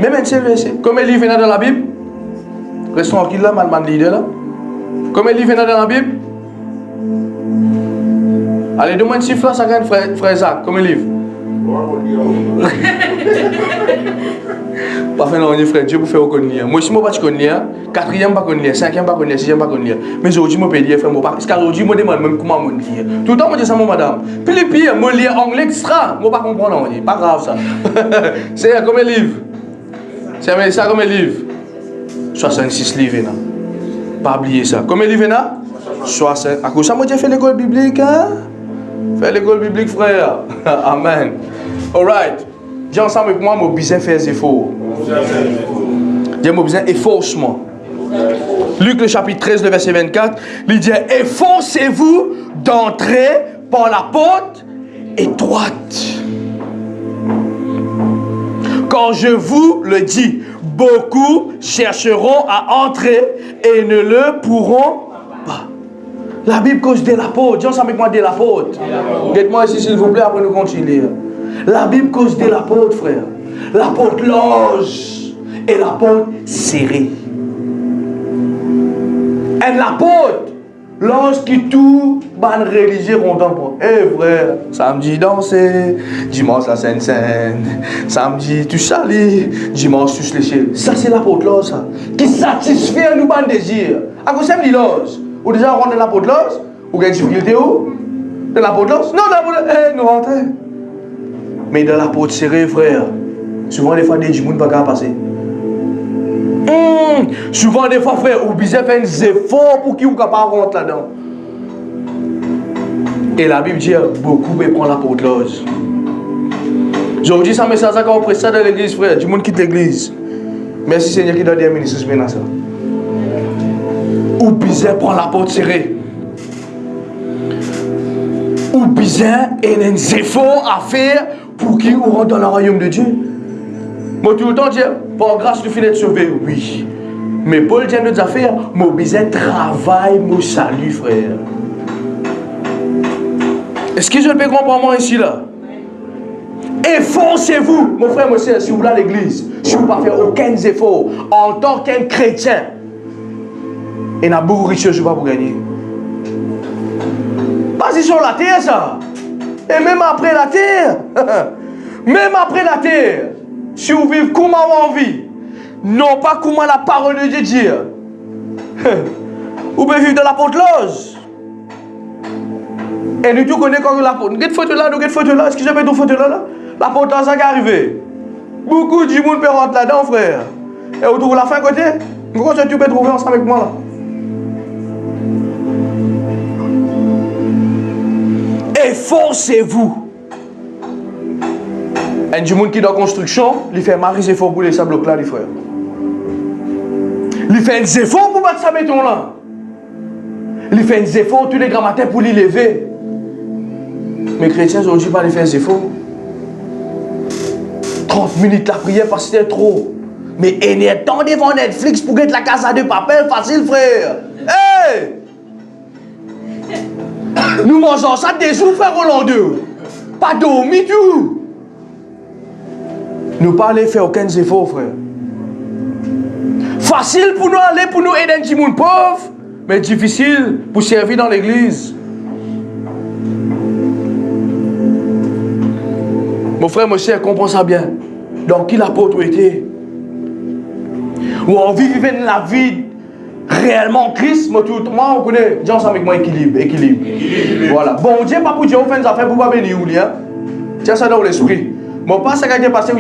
Même un seul verset. Comme il vient dans la Bible, restons tranquille là, mal leader là. Comme il vient dans la Bible. Allez, demande si frère, ça gagne frère Zach, comme il livre. Pas faire non, frère, Dieu pour faire au connaître. Moi, si je ne sais pas connaître, quatrième pas connaître, cinquième pas connaître, sixième pas connaître. Mais aujourd'hui, je peux dire, frère, parce qu'aujourd'hui, je me demande même comment je lire. Tout le temps, je dis ça, madame. Puis les pires, je lis anglais extra. Je ne peux pas comprendre. Pas grave ça. C'est comme un livre. C'est ça comme un livre. 66 livres, non? Pas oublier ça. Combien de livres, non? 60. À cause de ça, moi, j'ai fait l'école biblique, hein? Fais l'école biblique, frère. Amen. All right. Dis ensemble avec moi, mon besoin faire des efforts. Dis mon besoin efforcement. Luc le chapitre 13, le verset 24, il dit efforcez-vous d'entrer par la porte étroite. Quand je vous le dis, beaucoup chercheront à entrer et ne le pourront pas. La Bible cause de la porte. Dis ensemble avec moi de la porte. Dites-moi ici s'il vous plaît, après nous continuer. La Bible cause de la porte, frère. La porte large et la porte serrée. Et la porte large qui tout ban religieux contemporain. Eh frère, samedi danser, dimanche la Sainte-Sainte, samedi tu salis, dimanche tu lécher. Ça c'est la porte large, ça. Qui satisfait nous ban désir. À cause de large. Ou déjà on est la porte large, ou gagne difficulté où? De la porte large? Non, la porte large. Eh, nous rentrons. Mais dans la porte serrée, frère, souvent des fois, des gens ne peuvent pas passer. Souvent des fois, frère, vous besoin faire des efforts pour qu'ils ne puissent pas rentrer là-dedans. Et la Bible dit, beaucoup peuvent prendre la porte large. Aujourd'hui, ça me ça quand on presse ça dans l'église, frère. Du monde quitte l'église. Merci Seigneur qui donne des ministres à ça. Ou besoin prendre la porte serrée. Ou besoin et des efforts à faire pour qu'ils rentrent dans le royaume de Dieu. Moi, tout le temps, dire, par grâce, tu finis de sauver, oui. Mais Paul dit nos affaires, moi, besoin travail, mon salut, frère. Est-ce que je peux comprendre moi ici, là? Efforcez-vous, mon frère, mon soeur, si vous voulez à l'église, si vous ne pouvez pas faire aucun effort en tant qu'un chrétien, et n'a beaucoup de richesse pour gagner. Pas sur la terre, ça. Et même après la terre, même après la terre, si vous vivez comme on vit, non pas comme la parole de Dieu dit, vous pouvez vivre de la porte large. Et nous tous connaissons quand la porte. Nous avons photo là, nous avons photo là. Est-ce que j'ai fait une photo là? La porte là, ça qui est arrivé. Beaucoup de monde peut rentrer là-dedans, frère. Et vous trouvez la fin côté? Pourquoi tu peux trouver ensemble avec moi là? Efforcez-vous. Et du monde qui est dans la construction, il fait marrer ses efforts pour les sables là, les frères. Il fait des efforts pour battre sa béton là. Il fait des efforts tous les grands matins pour l'y lever. Mais les chrétiens aujourd'hui pas les faire des efforts. 30 minutes la prière parce que c'était trop. Mais il y a tant devant Netflix pour être la casa de papel facile, frère. Hey! Nous mangeons ça des jours, frère Hollandeux. Pas dormi tout. Nous pas aller faire aucun effort, frère. Facile pour nous aller, pour nous aider un petit monde pauvre, mais difficile pour servir dans l'église. Mon frère, mon cher, comprends ça bien. Donc, qui l'apôtre était? Ou on vit la vie réellement Christ, moi, on connaît, dis ensemble avec moi, équilibre. Voilà. Bon Dieu, pas pour Dieu, on fait des affaires pour pas bénir, hein? Tiens ça dans l'esprit. Mon pas ça qui est passé,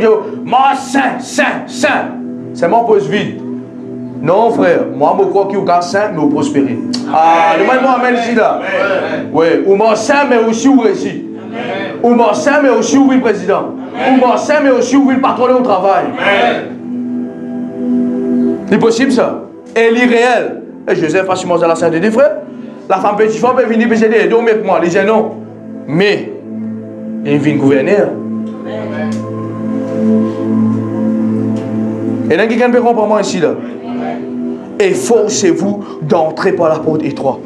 moi, saint. C'est mon poste vide. Non, frère, moi, je crois qu'il y a saint, mais au prospérer. Ah, demande-moi, amen ici, là. Oui, ou moi, saint, mais aussi où réussi. Ou moi, saint, mais aussi où le président. Ou moi, saint, mais aussi où le patron au travail. C'est possible, ça. Et l'irréel. Et Joseph a Simon à la sainte des frères. La femme petit femme peut venir aider et dormir avec moi. Les gens non. Mais, il vient gouverner. Et là, quelqu'un peut comprendre moi ici, là. Efforcez-vous d'entrer par la porte étroite.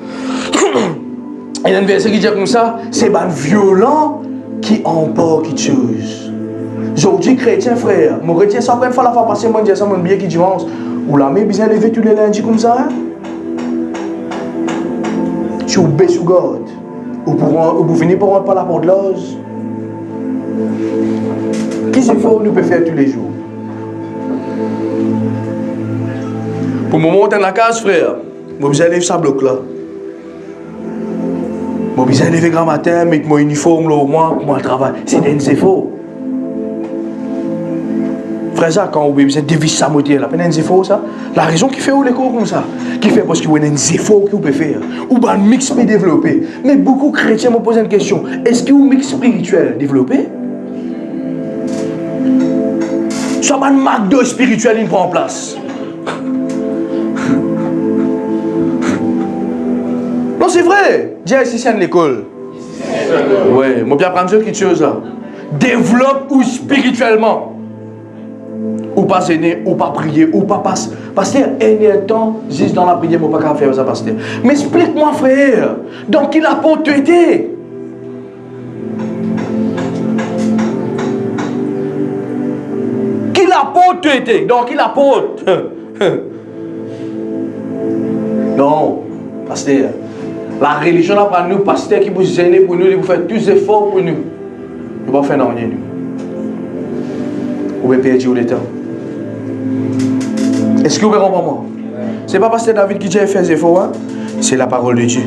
Il y a un verset qui dit comme ça, c'est ben violent qui emporte quelque chose. Aujourd'hui, chrétien, frère, mon chrétien, ça après, il faut la faire passer, moi, je dis ça, mon bien qui dimanche. Ou la met bien levé tous les lundis comme ça, hein? Tu es sous garde. Ou pour finir par rentrer par la porte large. Qui c'est fort, nous peut faire tous les jours. Pour me monter dans la case, frère, je vais aller ça bloc là. Je vais aller lever grand matin, mettre mon uniforme là au moins pour moi travailler. C'est faux. Frère, ça, quand vous avez besoin de déviser sa moitié, là, c'est faux ça. La raison qui fait où les cours comme ça, qui fait parce que vous avez des efforts que vous pouvez faire, ou bien un mix peut développer. Mais beaucoup de chrétiens me posent une question, est-ce que vous mix spirituel développé? Soit un McDo spirituel il prend en place. Non, c'est vrai. Dis ici, c'est à l'école. Oui, je vais apprendre quelque chose là. Développe ou spirituellement. Ou pas zéné, ou pas prier, ou pas passer. Pasteur, un temps, juste dans la prière, je ne peux pas faire ça, pasteur. Mais explique-moi, frère, dans quel apôtre tu étais? Quel apôtre tu étais? Dans quel apôtre? Non, pasteur. La religion n'a pas nous, pasteur, qui vous gêne pour nous, qui vous fait tous les efforts pour nous. Nous ne pouvons pas faire rien, nous. Vous pouvez perdre le temps. Est-ce que vous comprenez moi? Ce n'est pas pasteur David qui dit fait des efforts, hein? C'est la parole de Dieu.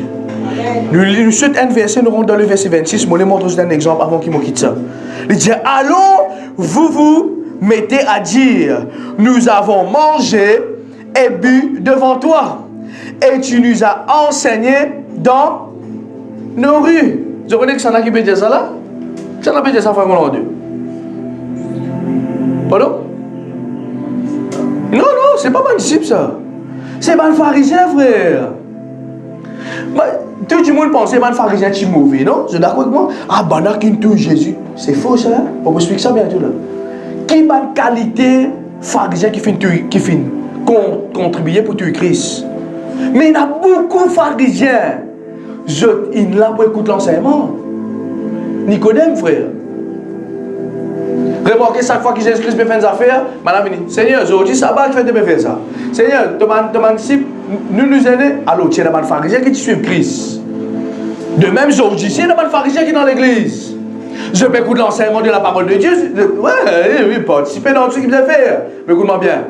Nous sommes un verset, nous rentrons dans le verset 26, je vais montrer un exemple avant qu'il me quitte ça. Il dit, alors vous vous mettez à dire, nous avons mangé et bu devant toi, et tu nous as enseigné dans nos rues. Je connais que ça n'a qui peut dire ça là? Ça n'a pas dit ça, frère Dieu. Pardon? Non, c'est pas mon disciple ça. C'est pas un pharisien, frère. Tout le monde pense que c'est un pharisien qui est mauvais, non? Je suis d'accord avec moi. Ah, ben là, qui touche Jésus. C'est faux ça. On vous explique ça bientôt là. Qui a une qualité pharisien qui fait contribuer pour tuer Christ? Mais il y a beaucoup de pharisiens. Il l'a pour écouter l'enseignement. Nicodème, frère. Remarquez chaque fois que Jésus-Christ me fait des affaires, madame dit, Seigneur, aujourd'hui, ça va, tu fais de me faire ça. Seigneur, ton disciple, nous aidons. Alors, tu es un pharisien qui suit Christ. De même, aujourd'hui, c'est un pharisien qui est dans l'église. Je peux écouter l'enseignement de la parole de Dieu. Oui, participer dans tout ce qu'il veut faire. Mais écoute-moi bien,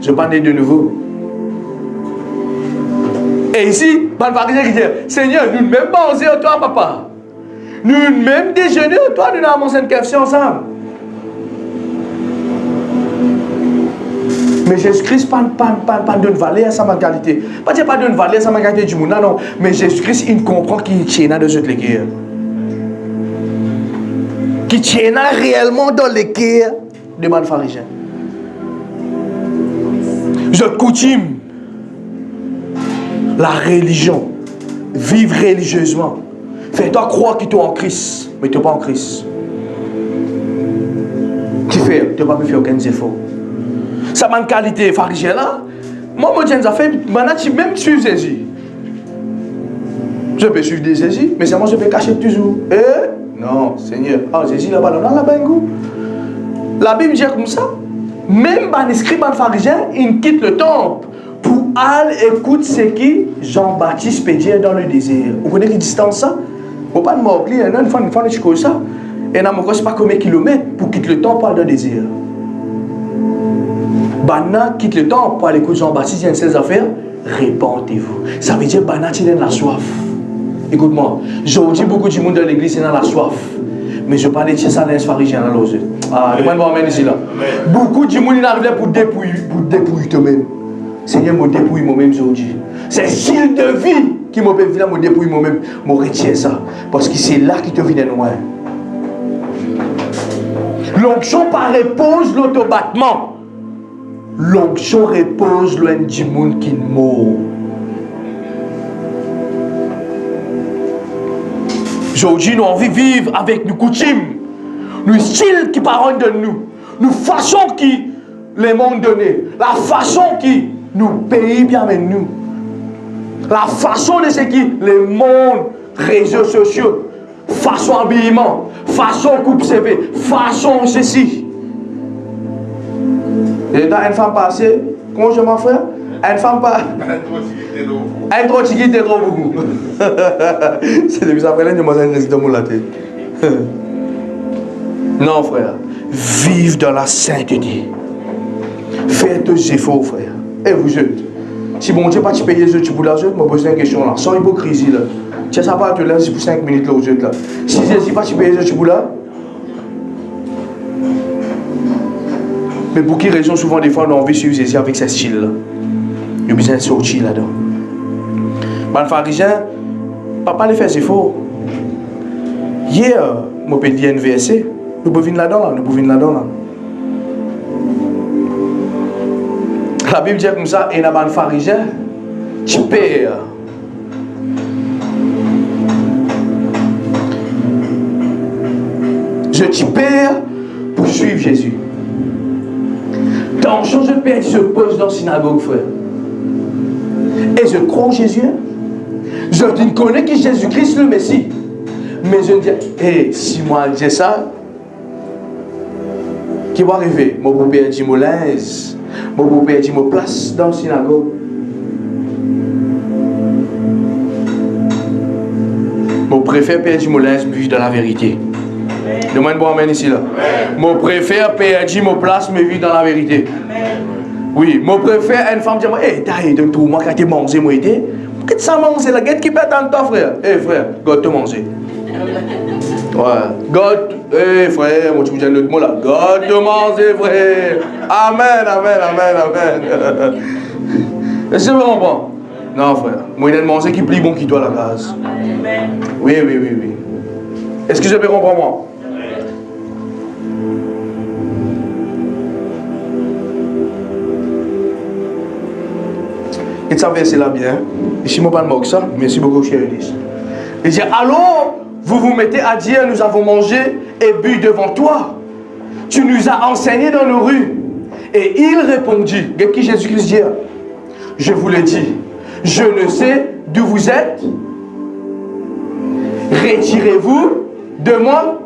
je parle de nouveau. Et ici, un pharisien qui dit, Seigneur, nous ne même pas osé au toi, papa. Nous ne même déjeuner au toi, nous avons mangé une café ensemble. Mais Jésus-Christ pas d'une valeur à sa mentalité. Pas d'une valeur à sa mentalité du monde, non. Mais Jésus-Christ, il comprend qu'il tient dans les cœurs. Qu'il tient réellement dans les cœurs de man pharisien. Je coutume la religion, vivre religieusement. Fais-toi croire que tu es en Christ, mais tu n'es pas en Christ. Tu fais, tu ne vas pas faire aucun effort. Ça m'a une qualité pharisienne là. Moi, je dis, fait, même suivre Jésus. Je peux suivre des Jésus, mais c'est moi je peux cacher toujours. Non, Seigneur. Ah, Jésus là-bas, là, là-bas, la Bible dit comme ça. Même les scribes et les pharisiens, ils quittent le temple pour aller écouter ce que Jean-Baptiste peut dire dans le désert. Vous connaissez la distance ça? Vous ne pouvez pas m'oublier, une fois je connais ça. Et n'a pas combien de kilomètres pour quitter le temple pour aller dans le désert. Bana quitte le temple pour aller écouter Jean-Baptiste, il y a ses affaires. Répentez-vous. Ça veut dire Bana, tu es dans la soif. Écoute-moi, j'ai dit beaucoup de monde dans l'église, c'est dans la soif. Mais je parle de ça dans les pharisiens. Ah, demande-moi même ici là. Beaucoup de monde arrivent pour dépouiller toi-même. Seigneur, me dépouille moi-même aujourd'hui. C'est le style de vie qui me fait venir me dépouiller moi-même. Je retiens ça. Parce que c'est là qui te vient loin. L'onction par repose l'autobattement. L'onction repose loin du monde qui mord. Aujourd'hui, nous avons envie de vivre avec nos coutumes, nos styles qui parlent de nous, nos façons qui les monde donné, la façon qui nous pays bien avec nous, la façon de ce qui les mondes, réseaux sociaux, façon habillement, façon coupe CV, façon ceci. Et dans une femme passée, comment je m'en frère? Une femme pas. Un trop chiquit de trop beaucoup. C'est depuis ça après là, nous avons un résident pour la tête. Non, frère. Vive dans la sainteté. Faites tes efforts, frère. Et vous êtes. Si bon Dieu pas te payer les autres pour l'argent, je me pose une question là. Sans hypocrisie là. Tu sais pas te laisser pour 5 minutes là aux autres là. Si Jésus pas te payer les autres pour là. Mais pour quelle raison souvent des fois on a envie de suivre Jésus avec ce style là. Il y a besoin de sortir là-dedans. Mais le pharisien, papa les fait ses efforts. Hier, je peux dire un verset. Nous pouvons venir là-dedans là. Nous pouvons venir là-dedans là. La Bible dit comme ça, et un pharisien, tu payes. Je t'y perds pour suivre Jésus. Dans je perds, je pose dans la synagogue, frère. Et je crois en Jésus. Je ne connais que Jésus-Christ le Messie. Mais je me dis, hey, si moi je dis ça, qui va arriver? Mon beau-père dit mon linge. Mon beau-père dit mon place dans la synagogue. Mon préfère perdre mon linge, mais vivre dans la vérité. Demande-moi amen ici là. Mon préfère perdre mon place, mais vivre dans la vérité. Oui, mon préfère une femme dit moi, hey, t'as aidé tout moi quand tu mangé moi été. Qu'est-ce que ça mange là? Qu'est-ce qui pète dans ton frère? Eh frère, God te manger. Ouais, God, eh frère, moi tu me dis l'autre mot là. God te manger frère. Amen, amen, amen, amen. Est-ce que vous comprenez? Non frère, moi il y a de manger qui plie bon qui doit la case. Oui, oui, oui, oui. Est-ce que je peux comprendre moi? Et ça verset là bien. Ici, je ne parle pas de ça. Merci beaucoup, cher Élise. Il dit, alors, vous vous mettez à dire, nous avons mangé et bu devant toi. Tu nous as enseigné dans nos rues. Et il répondit, qu'est-ce que Jésus-Christ dit? Je vous le dis, je ne sais d'où vous êtes. Retirez-vous de moi.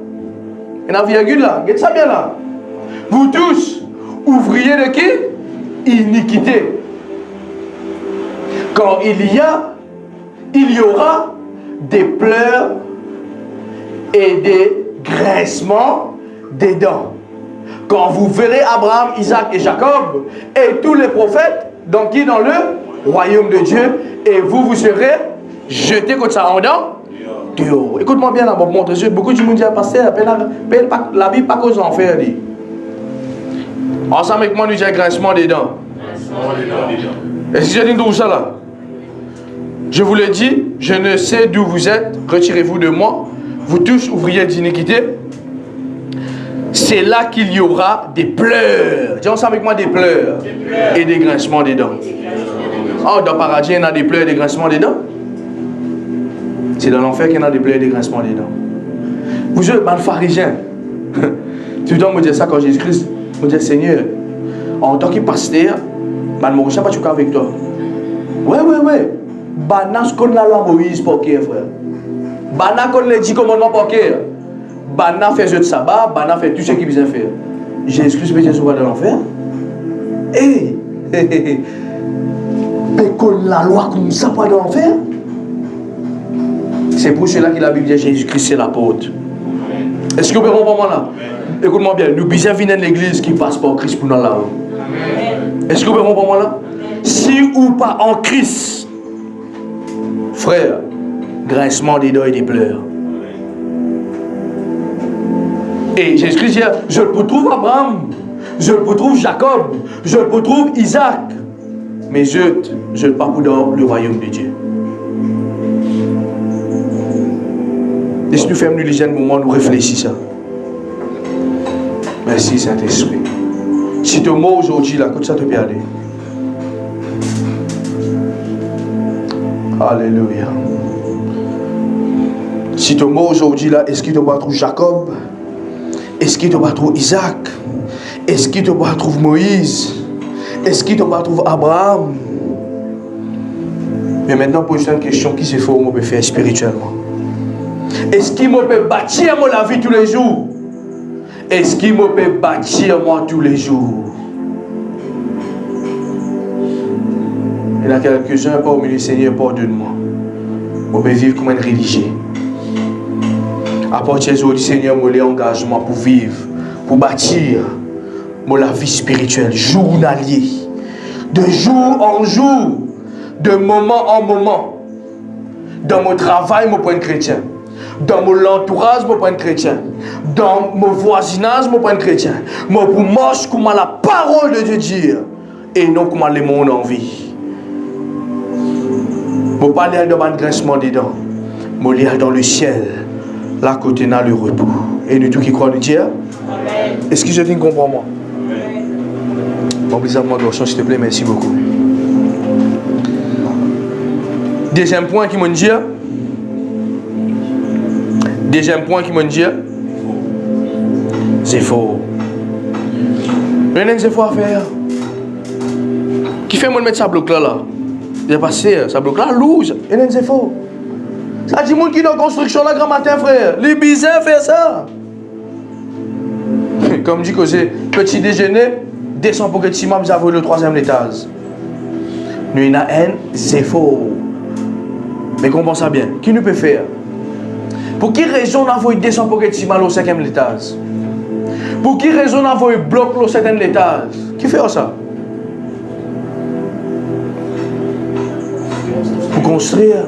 Et la virgule là, qu'est-ce que ça bien là? Vous tous, ouvriers de qui? Iniquité. Quand il y aura des pleurs et des grincements des dents. Quand vous verrez Abraham, Isaac et Jacob et tous les prophètes, donc qui dans le royaume de Dieu, et vous serez jetés comme ça en dedans. Écoute-moi bien là, mon montre. Beaucoup de monde disent, pasteur, la Bible pas cause d'enfer. Ensemble avec moi, nous disons grincement des dents. Est-ce que je dis d'où ça là? Je vous le dis, je ne sais d'où vous êtes, retirez-vous de moi, vous tous ouvriers d'iniquité. C'est là qu'il y aura des pleurs. Dis ensemble avec moi des pleurs et des grincements des dents. Oh, dans le paradis, il y en a des pleurs et des grincements des dents. C'est dans l'enfer qu'il y en a des pleurs et des grincements des dents. Vous êtes mal pharisien. Tu dois me dire ça quand Jésus-Christ me dit, Seigneur, en tant que pasteur, je ne sais pas avec toi. Ouais. Bana ce qu'on la loi Moïse pour qui, frère. Bana qu'on les 10 commandements pour qui. Bana fait jeu de sabbat, Bana fait tout ce qu'il vient faire. Jésus-Christ peut dire dans l'enfer. Mais qu'on la loi comme ça pour dans l'enfer. C'est pour cela que la Bible dit Jésus-Christ c'est l'apôtre. Est-ce que vous pouvez comprendre là? Écoute-moi bien, nous besoin venir de l'église qui passe par Christ pour nous là. Est-ce que vous pouvez comprendre là? Si ou pas en Christ, frère, grincement des dents et des pleurs. Et Jésus-Christ dit, je le retrouve Abraham, je le retrouve Jacob, je le retrouve Isaac, mais je ne pas dans le royaume de Dieu. Et si nous faisons l'hygiène moment, nous réfléchissons. Merci Saint-Esprit. Si tu mot aujourd'hui là, comme ça te peut aller. Alléluia. Si tu mot aujourd'hui là, est-ce qu'il te va trouver Jacob? Est-ce qu'il te va trouver Isaac? Est-ce qu'il te va trouver Moïse? Est-ce qu'il te va trouver Abraham? Mais maintenant, pose une question qui se fait on peut faire spirituellement. Est-ce qu'il me peut bâtir moi la vie tous les jours? Est-ce qu'il me peut bâtir moi tous les jours? Il y a quelques-uns, parmi les Seigneur, pardonne-moi. On peut vivre comme un religieux. À partir du Seigneur, moi, l'engagement pour vivre, pour bâtir la vie spirituelle, journalier, de jour en jour, de moment en moment. Dans mon travail, mon point de chrétien. Dans mon entourage, mon point de chrétien. Dans mon voisinage, mon point de chrétien. Moi, pour marcher comme la parole de Dieu dire. Et non comme le monde en vie. Je ne pas aller dans le grincement dedans. Je vais aller dans le ciel. Là, côté n'a le repos. Et nous tous qui croient de Dieu. Est-ce que je viens comprendre moi? Bon, s'il te plaît, merci beaucoup. Deuxième point qui m'a dit. C'est faux. C'est faux à faire. Qui fait moi mettre ça bloc là? J'ai passé ça bloc là, loose. C'est faux. Ça dit monde qui est dans la construction là grand matin, frère. Les bizarres fait ça. Comme dit que c'est petit déjeuner, descend pour que tu m'as vu le 3e étage. Nous il y a un, c'est faux. Mais comprends ça bien. Qui nous peut faire? Pour quelle raison on a envoyé descendre pour que tu m'as au 5e étage? Pour quelle raison on a envoyé bloc au 7e étage? Qui fait ça? Pour construire.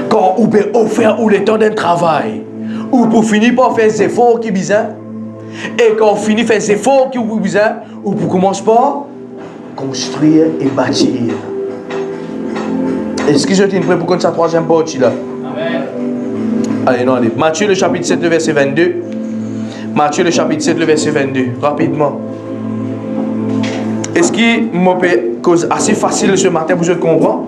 Quand on peut offrir ou le temps d'un travail, ou pour finir par faire des efforts qui bizarres, et quand on finit faire des efforts qui bizarres, ou pour commencer par construire et bâtir. Est-ce que je t'ai prêt pour continuer sa 3e partie là? Amen. Allez, non, allez. Matthieu le chapitre 7, le verset 22. Matthieu le chapitre 7, le verset 22. Rapidement. Est-ce qu'il m'a fait cause assez facile ce matin pour que je comprends?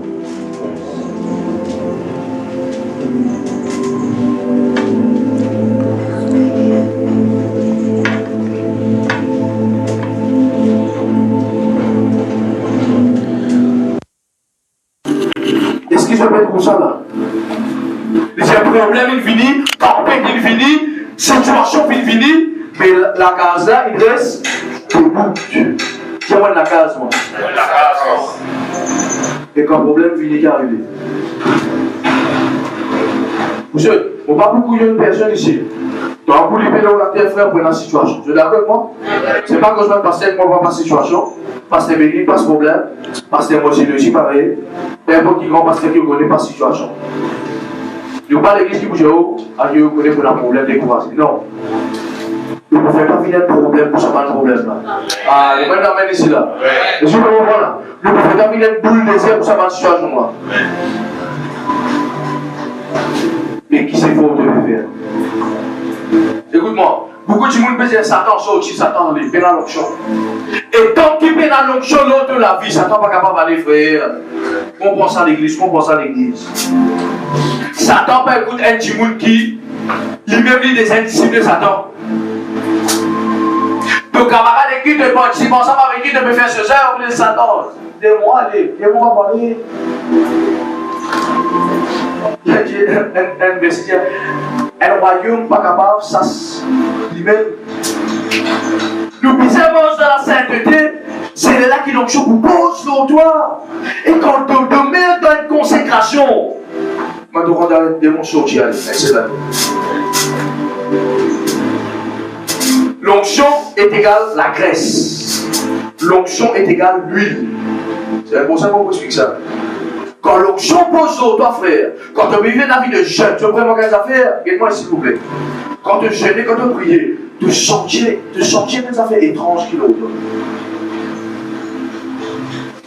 Est-ce que je peux être comme ça là? Les problèmes il finit, tempête il finit, situation il finit, mais la case là il reste debout. Qui a la case moi? La case. Et quand le problème finit qui arrive. Monsieur, on va beaucoup de personnes ici. Donc vous libérez la terre frère pour la situation. Vous êtes d'accord avec moi? C'est pas que je vais passer avec moi pas situation. Parce que béni, pas ce problème. Parce que moi j'ai le pareil. N'importe qui grand parce que vous connaissez pas la situation. Je ne pas l'église qui bouge haut, à Dieu connaît pour un problème découvert. Non. Vous ne pouvez pas finir le problème pour savoir le problème là. Ah, il y a même un ici là. Et si vous comprenez là, vous ne pouvez pas finir une boule désert pour savoir la situation là. Mais qui c'est faux de le faire? Écoute-moi, beaucoup de gens peuvent dire Satan sorti, Satan dans les pénalonction. Et tant qu'il pénalonction l'autre de la vie, Satan n'est pas capable d'aller frère. Comprends ça à l'église, comprends ça à l'église. Satan peut écouter un petit monde qui lui-même lit des indisciples de Satan. Ton camarade qui te participe ensemble avec qui te peut faire ce genre, on dit Satan. Dis-moi, allez, dis-moi parler. Il a dit un bestiaire. Un royaume pas capable, ça lui-même. Le bizarrement de la sainteté, c'est là qui donc vous pose sur toi. Et quand on te met dans une consécration, quand on rentre dans le démon sortir, c'est là. L'onction est égale la graisse. L'onction est égale l'huile. C'est pour ça qu'on vous explique ça. Quand l'onction pose sur toi, frère, quand tu vivais la vie de jeûne, tu veux vraiment qu'elles affaires, aide-moi s'il vous plaît. Quand tu jeûnais, quand tu priais, tu sentais des affaires étranges qui l'ont.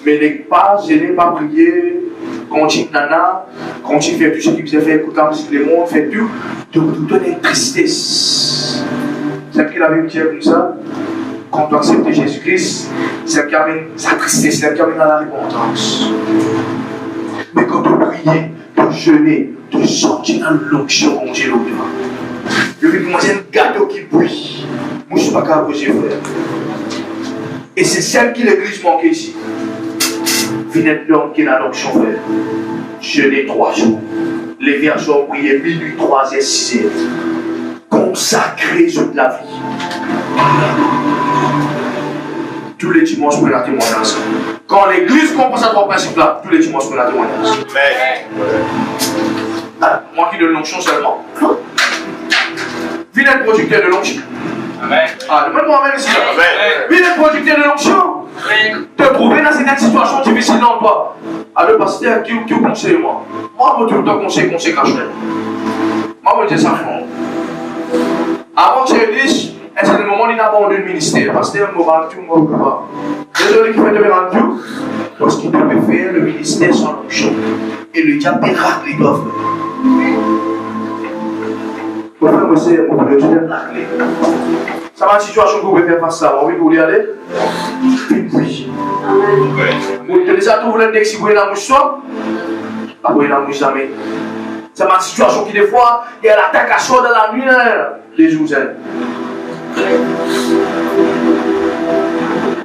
Mais n'est pas gêné, pas prier, continue nana, continue faire tout ce qui vous a fait écouter la musique, les mondes, fait tout, te donner une tristesse. Celle qui avait une pierre comme ça, quand tu acceptes Jésus-Christ, celle qui amène sa tristesse, celle qui amène à la repentance. Mais quand tu priais, tu jeûnais, tu sentais dans l'onction qu'on dit l'autre. Je vais commencer un gâteau qui bouille. Moi, je ne suis pas capable de frère. Et c'est celle qui l'église manque ici. Venez l'homme qui est dans l'onction, frère. Jeûner 3 jours. Les vierges ont prié minuit, 3 et 6 heures. Consacré sur la vie. Tous les dimanches, pour la témoignage. Quand l'église comprend ces 3 principes-là, tous les dimanches, pour la témoignage. Ah, moi qui donne l'onction seulement. Non. Viens être producteur de l'onction. Amen. Ah, demande-moi même ici. Viens être producteur de l'onction. Te trouver dans cette situation difficile dans toi. Alors, le pasteur, qui vous conseille moi? Moi, je tout le temps conseille caché. Moi, je dis ça. Avant que je dise, à ce moment, il n'a pas abandonné le ministère. Pasteur, je ne vais pas. Désolé qu'il fait de rendre parce qu'il devait faire le ministère sans l'onction. Et le diable est raclé, il doit faire. Mon frère, moi, c'est mon Dieu, je t'aime raclé. Ça va une situation que vous pouvez faire face à ça. Oui, vous voulez aller? Oui. Vous avez déjà trouvé le texte si vous voulez la mouche, pas vous la mouche jamais. C'est ma situation qui, des fois, il y a l'attaque à chaud dans la nuit, les jours.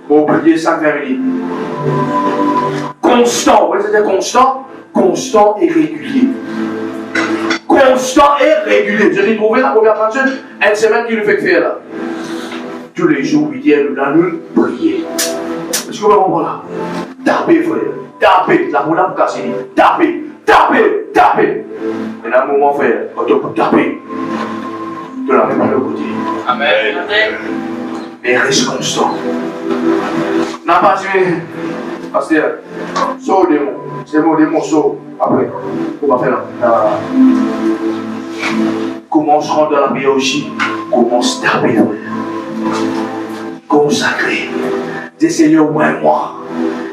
Pour oublier ça, famille. Constant, vous voyez, c'était constant? Constant et régulier. Constant et régulier. Vous avez trouvé la première partie, une semaine qui le fait faire là. Tous les jours, 8h, la nuit, prier. Est-ce que vous comprenez là? Tapez, frère. Tapez. La boule pour casser. Tapez. Tapez. Tapez. Et là, un moment, frère, quand on peut taper, de la même de l'autre côté. Amen. Mais reste constant. N'a pas dit, pasteur, saut le démon. C'est mon démon, saut. Après, on va faire là. Commence à rentrer dans la biologie. Commence à taper, frère. Consacré. Dis Seigneur, ouais, moi.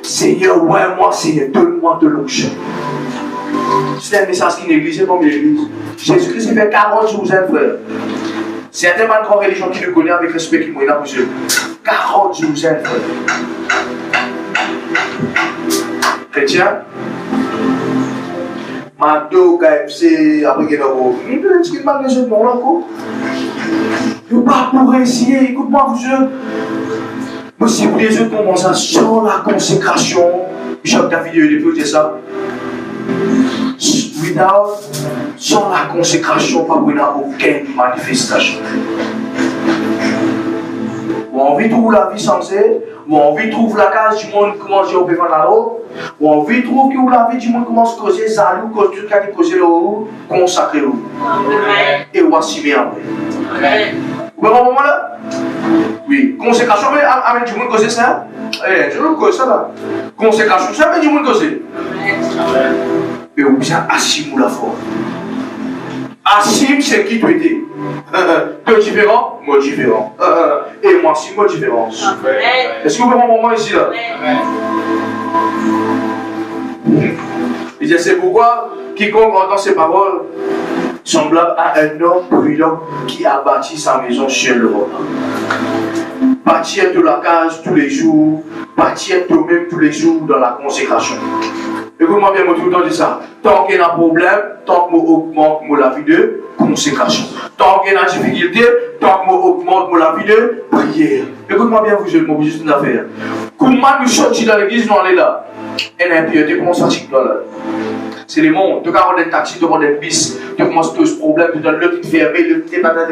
Seigneur, ouais, moi, Seigneur, donne-moi de l'onction. C'est un message qui néglige comme l'église. Jésus-Christ fait 40 jours, frère. Certains grandes religions qui le connaissent avec respect qui m'ont là, monsieur. 40 jours, frère. Chrétien, Mado, KFC, après qu'il y a un petit magasin de nom là, quoi. Je ne veux pas pour essayer, écoute-moi, monsieur. Mais si vous les autres commencent sur la consécration, Bishop David, il peut dire ça. Sans la consécration, pas qu'il n'y a aucune manifestation. Ou envie de trouver la vie sensée, ou envie de trouver la case du monde qui commence à jouer devant la roue, ou envie de trouver que la vie du monde commence à causer Zalou, cause tout cas qui cause le roue, consacré roue. Et ou assumer après. Vous voyez moment là? Oui, consécration, mais avec du monde causer ça? Eh, je ne cause ça là. Consécration, ça avec du monde causer. Et ou bien assume la foi. Assume c'est qui tu étais. Deux différents, moi différent. Et moi aussi, moi différence. Est-ce que vous voyez mon moment ici là? Il dit c'est pourquoi quiconque entend ces paroles semblable à un homme prudent qui a bâti sa maison sur le roc. Bâtir de la case tous les jours, bâtir toi-même tous les jours dans la consécration. Écoute-moi bien, moi tout le temps dit ça. Tant qu'il y a un problème, tant que moi augmente la vie de consécration. Tant qu'il y a une difficulté, tant que moi augmente la vie de prière. Écoute-moi bien, vous je vais juste une affaire. Comment nous sortir dans l'église, nous allons là? Et l'impiété, comment ça se là? C'est les mondes. Tu as des taxis, tu as des bis, tu commences tous ce problème, tu as le petit fermé, le petit patate.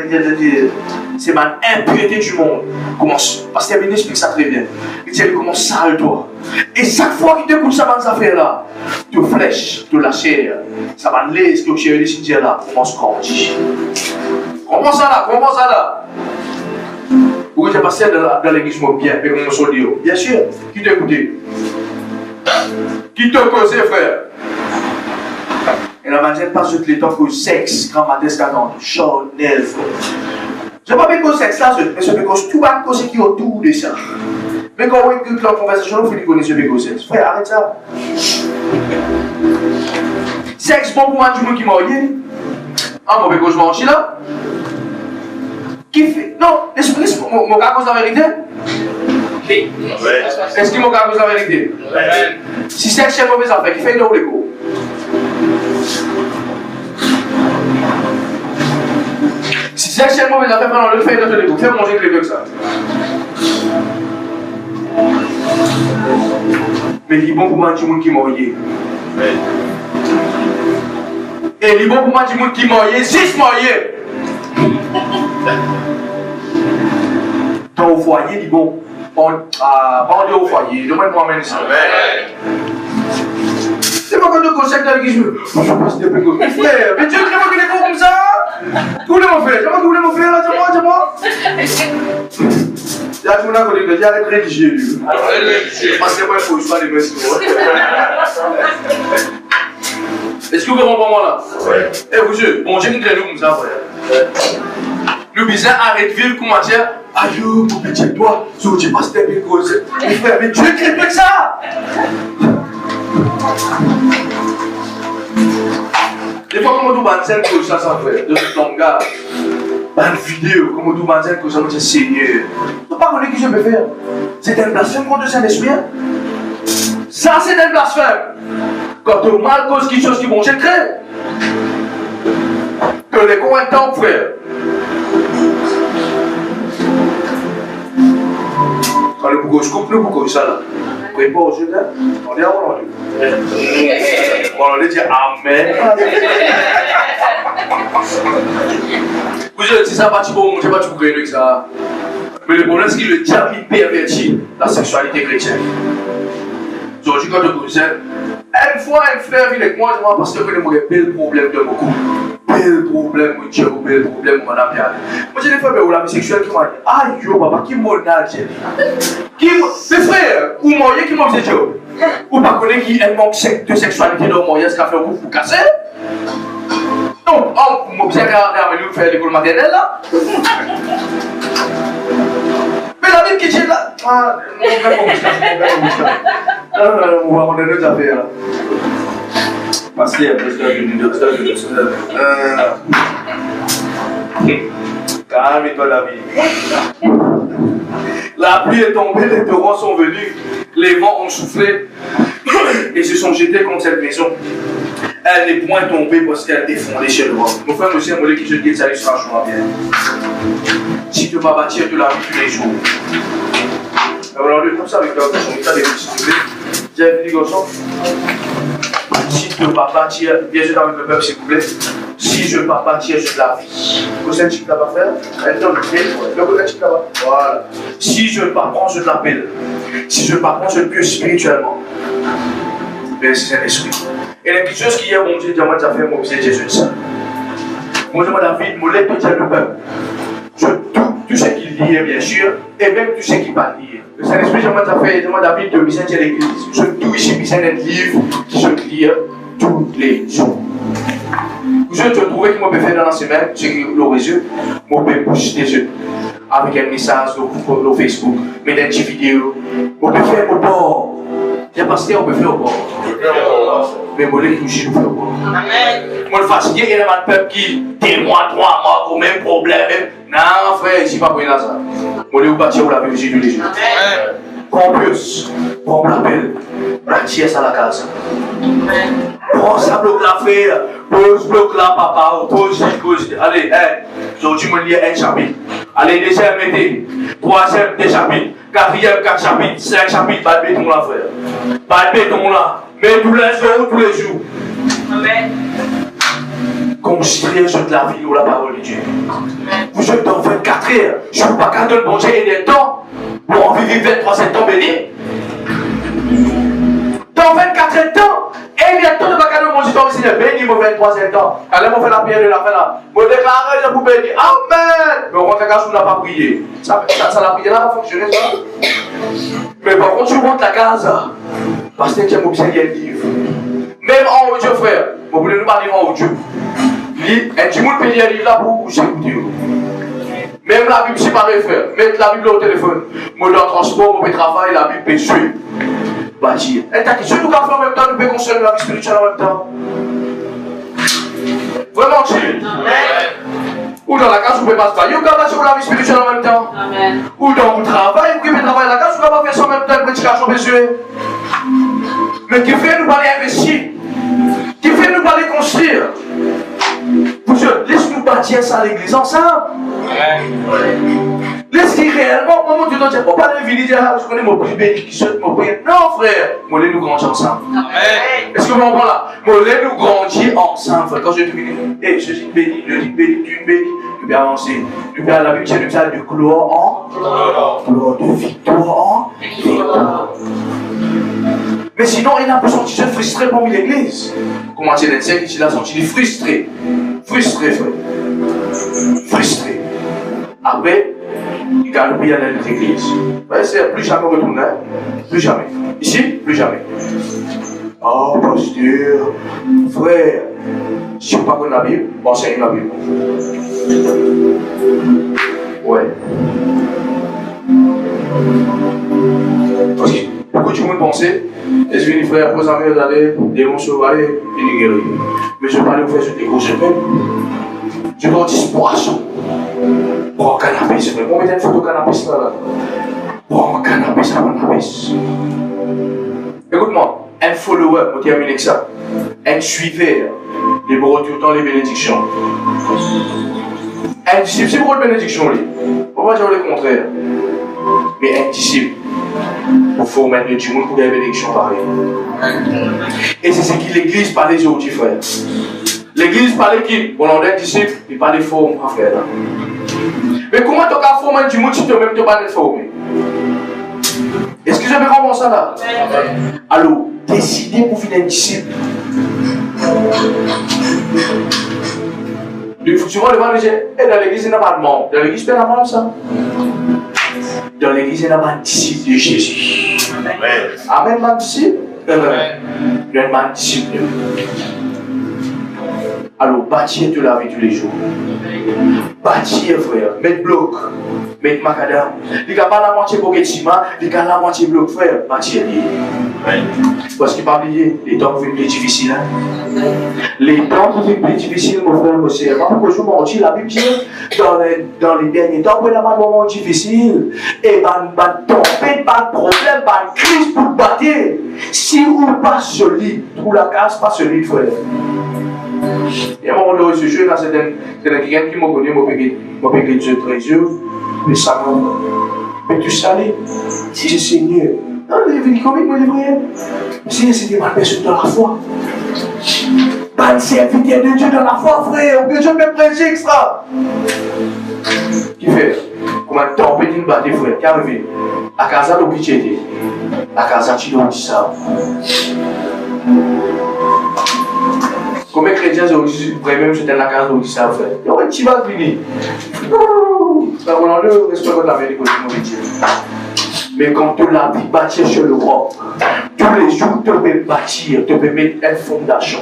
C'est ma impureté du monde. Commence. Parce que explique ça très bien. Il dit, comment sale toi. Et chaque fois qu'il te coule ça dans ces affaires-là, tu flèches, tu la chair. Ça va laisser que tu es ici là, commence à grandir. Comment ça là? Pourquoi tu es passé dans l'église bien, mais comment on dit? Bien sûr. Qui t'a écouté? Qui t'a causé, frère? Et la manière pas sur les temps que sexe, quand ma descendante, charnel. Je ne sais pas bien que sexe là, mais c'est parce que tout va causer qui est autour de ça. Mais quand on écoute la conversation, il faut connaître ce que c'est. Frère, arrête ça. Sexe bon pour moi, du monde qui m'a oublié. Ah, mon béco, je mange là. Qui fait. Non, laisse mon gars cause la vérité. Oui. Est-ce que mon gars cause la vérité? Si sexe c'est une mauvaise affaire, qui fait une béco? Si c'est une mauvaise affaire, pendant le fait de l'égo, fais manger les deux que ça. Mais il est bon pour moi, du monde qui m'a oublié. Et il est bon pour moi, du monde qui m'a oublié, 6 mariés. Dans au foyer, il est bon. Pas au foyer, demande-moi même ça. C'est pas quand tu conseilles avec qui je veux. Je pense que c'est plus mes frères, mais Dieu crée-moi que les faux comme ça. Vous voulez m'en faire? Vous voulez m'en faire là? Dis-moi. Il y a tout le monde qui dit arrête de rédiger lui. Parce que moi il faut que je sois les messes. Est-ce que vous comprenez moi là? Eh vous Dieu, bon Dieu nous crée nous comme ça frère. Le bizarre arrête de vivre comment dire. Aïe, mon petit toi, je ne sais pas si t'es bien causé. Mais frère, mais Dieu crée plus que ça. Des fois, comme on doit dire que ça, ça fait, de ce langage, une vidéo, comme on doit dire que ça, c'est Seigneur. Tu ne peux pas connaître ce que je peux faire. C'est un blasphème contre le Saint-Esprit. Ça, c'est un blasphème. Quand tu as mal cause quelque chose qui vont créer. Que les convaincants, frère. Quand le bougon, je coupe le bougon, ça là. Prépare au jeu, on est avant Dieu. On va dire Amen. Vous savez, si ça va pas bon, je ne sais pas si vous créez avec ça. Mais le problème, c'est que le diable pervertit la sexualité chrétienne. Aujourd'hui, quand je vous disais, une fois, un frère vient avec moi, je parce que j'ai un bel problème de beaucoup. Bel problème, mon Dieu, bel problème, mon ami. Moi, j'ai des frères où la vie sexuelle qui m'a dit, ah, yo, papa, qui m'a dit, mes frères, ou moi, qui m'a dit, ou pas connaître qui est un manque de sexualité dans moi, est-ce qu'il a fait un coup pour casser? Non, on m'a bien regardé à faire l'école maternelle là. Mais la Bible qui dit là, ah, on a deux affaires là. Pasteur, calme-toi la vie. La pluie est tombée, les torrents sont venus, les vents ont soufflé et se sont jetés contre cette maison. Elle n'est point tombée parce qu'elle était fondée chez le roi. Mon frère, monsieur, un qui je dis que ça lui sera joint bien. Si tu vas bâtir de la vie tous les jours. Alors, comme ça, avec la bouche, on est allé s'il vous plaît. J'ai dit, garçon. Si tu vas bâtir, bien sûr, avec le peuple, s'il vous plaît. Si je ne vais pas bâtir sur la vie, vous savez ce que tu vas faire? Elle donne le pied, le là-bas. Voilà. Si je ne vais pas prendre, je l'appelle. Si je ne vais pas prendre, je le pieux spirituellement. Mais c'est un esprit. Et les petites choses qui y a, mon Dieu, moi, tu as fait mon Dieu, Jésus, ça. Moi, je demande à David, mon lèvre, Dieu, le peuple. Je tout ce qui lié, bien sûr, et même tout ce qui n'est pas lié. Le Saint-Esprit, je demande à David de misère à l'église. Je tout ici, misère un livre qui se lit tous les jours. Vous avez trouvé que moi, je peux faire dans la semaine, c'est que les yeux, moi, je peux poster des yeux. Avec un message sur Facebook, mais des petites vidéos. On peut faire au bord. Il y a pasteur, on peut faire au bord. Mais moi, je touche, je fais au bord. Moi, le fatigué, il y a un peuple qui témoigne, moi, au même problème. Non, frère, ici, pas pour ça. Moi, je vais bâtir où la vie de tous les jours. En plus, on m'appelle, bâtir ça à la case. Prends ça, bloque la frère, pose, bloque la papa, pose. Allez, aujourd'hui, je lis un chapitre. Allez, deuxième, mettez. Troisième, deux chapitres. Quatrième, 4 chapitres. 5 chapitres, pas de béton là, frère. Pas de béton là. Mais tous les jours. Amen. Construire sur de la vie ou la parole de Dieu. Vous êtes dans 24 heures. Je ne peux pas garder le bon Dieu et des temps pour en vivre 23 septembre béni. Dans 24 heures de temps, et il y a tout de pas garder le bon Dieu dans le Seigneur béni, mon 23 septembre. Allez, on fait la prière de la fin là. On déclare pour bénir. Amen. Mais on rentre la case où on n'a pas prié. Ça la prière n'a pas fonctionné, ça. Mais par contre, tu rentres la case. Parce que tu as observé le livre. Même en audio, frère. Vous voulez nous parler en audio. Un petit monde peut lire un livre là pour coucher écouter. Même la Bible, c'est pareil, frère. Mettre la Bible au téléphone. Moi, dans le transport, mon travail, la Bible peut suivre. Bâtir. Et t'as dit, nous qu'à faire en même temps, nous pouvons construire la vie spirituelle en même temps. Vraiment, Dieu. Ou dans la case, vous pouvez pas se faire. Vous pouvez bâtir la vie spirituelle en même temps. Amen. Ou dans le travail, vous pouvez travailler à la case, vous pouvez pas faire ça en même temps, une prédication besoin. Mais qui fait nous aller investir? Qui fait nous aller construire? Laisse-nous bâtir ça à l'église ensemble. Laisse-nous réellement, moi, je dois dire, on pas de dire, je connais mon plus béni qui saute mon père. Non, frère, moi, nous grandir ensemble. Est-ce que vous comprenez là? Moi, nous grandir ensemble, frère. Quand je dis, je suis béni, je dis béni, tu es béni, tu peux avancer. Tu peux à la Bible, tu as de gloire en gloire, de victoire en victoire. Mais sinon, il a pu sentir frustré parmi l'église. Comment tu l'as dit, il a senti frustré. Frustré, frère. Frustré. Après, il a oublié à l'église. C'est plus jamais retourné. Plus jamais. Ici, plus jamais. Oh, pasteur, frère, je ne sais pas qu'on a la Bible, enseigne la Bible. Ouais. Parce que beaucoup de monde pensait, est-ce que les frères, vos amis, vous allez, des bons sauvages, et des guéris. Mais je ne vais pas aller vous faire des gros effets. Je dois dire poisson. Prends un canapé, c'est vrai. On met une photo canapé là. Prends un canapé, ça va canapé. Écoute-moi, un follower, on termine avec ça. Un suiveur, les beaux tout le temps les bénédictions. Un disciple, c'est pour les bénédictions, lui. On va dire le contraire. Mais un disciple, il faut mettre du monde pour des bénédictions pareilles. Et c'est ce que l'église parlait aujourd'hui, frère. L'église parlait qui? On a un disciple, il parlait fort, mon frère. Mais comment tu as formé du monde si toi-même tu n'as pas formé? Est-ce que je vais comprendre ça là? Alors, décidez pour finir un disciple. Souvent, le monde dit, dans l'église, il n'y a pas de monde. Dans l'église, il n'y a pas de ça. Dans l'église, il n'y a pas de disciple de Jésus. Amen, pas de disciple? Il y a pas de disciple. Alors, bâtir de la vie tous les jours. Bâtir, frère. Mettre bloc. Mettre macadam. Il n'y a pas la moitié pour ciment, il y a la moitié bloc, frère. Bâtir. Parce qu'il ne faut pas oublier, les temps vont plus difficiles. Les temps vont plus difficiles, mon frère, mon sœur. Pourquoi je mentis, la Bible dit, dans les derniers temps, il y a un moment difficile. Et pas de tempête, pas de problème, pas de crise pour battre. Si vous pas solide, pour la casse, pas solide, frère. Et à un moment donné, ce jeu, c'est quelqu'un qui m'a connu, m'a payé Dieu très dur, mais ça m'a. Mais tu savais, dis Seigneur, non, les vie comique, moi, les vrais. Seigneur, c'est des personnes dans la foi. Pas de serviteur de Dieu dans la foi, frère, ou que Dieu me prêche extra. Qui fait? Comment t'empêcher de battre, frère, qui arrive? À Casa, le pitié. À Casa, tu dois dire ça. Combien de chrétiens vraiment j'étais dans la case de ça frère? Il y a un petit vas venir. On a le respect de l'Amérique aussi, mais quand tu l'as dit bâtir sur le roi, tous les jours tu peux bâtir, tu peux mettre une fondation.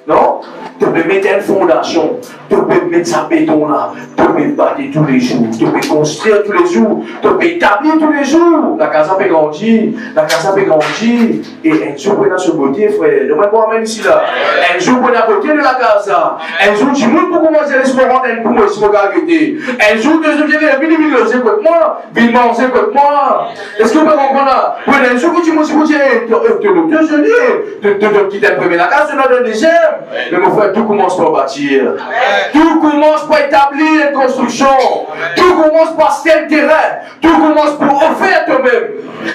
Non? Tu peux mettre une fondation, tu peux mettre sa béton là, tu peux bâtir tous les jours, tu peux construire tous les jours, tu peux établir tous les jours. La casa peut grandir, et un jour on a ce beauté, frère. Demande-moi même ici là. Un jour on a beauté de la casa. Un jour tu montes pour commencer l'espérance pour moi, si vous regardez. Un jour tu viens de venir manger avec moi, venir manger avec moi. Est-ce que vous pouvez comprendre là? Un jour que tu montes pour dire, tu quittes le premier la case, tu l'as le deuxième. Mais mon frère, tout commence par bâtir. Tout commence par établir une construction. Tout commence par céder le terrain. Tout commence par offrir toi-même.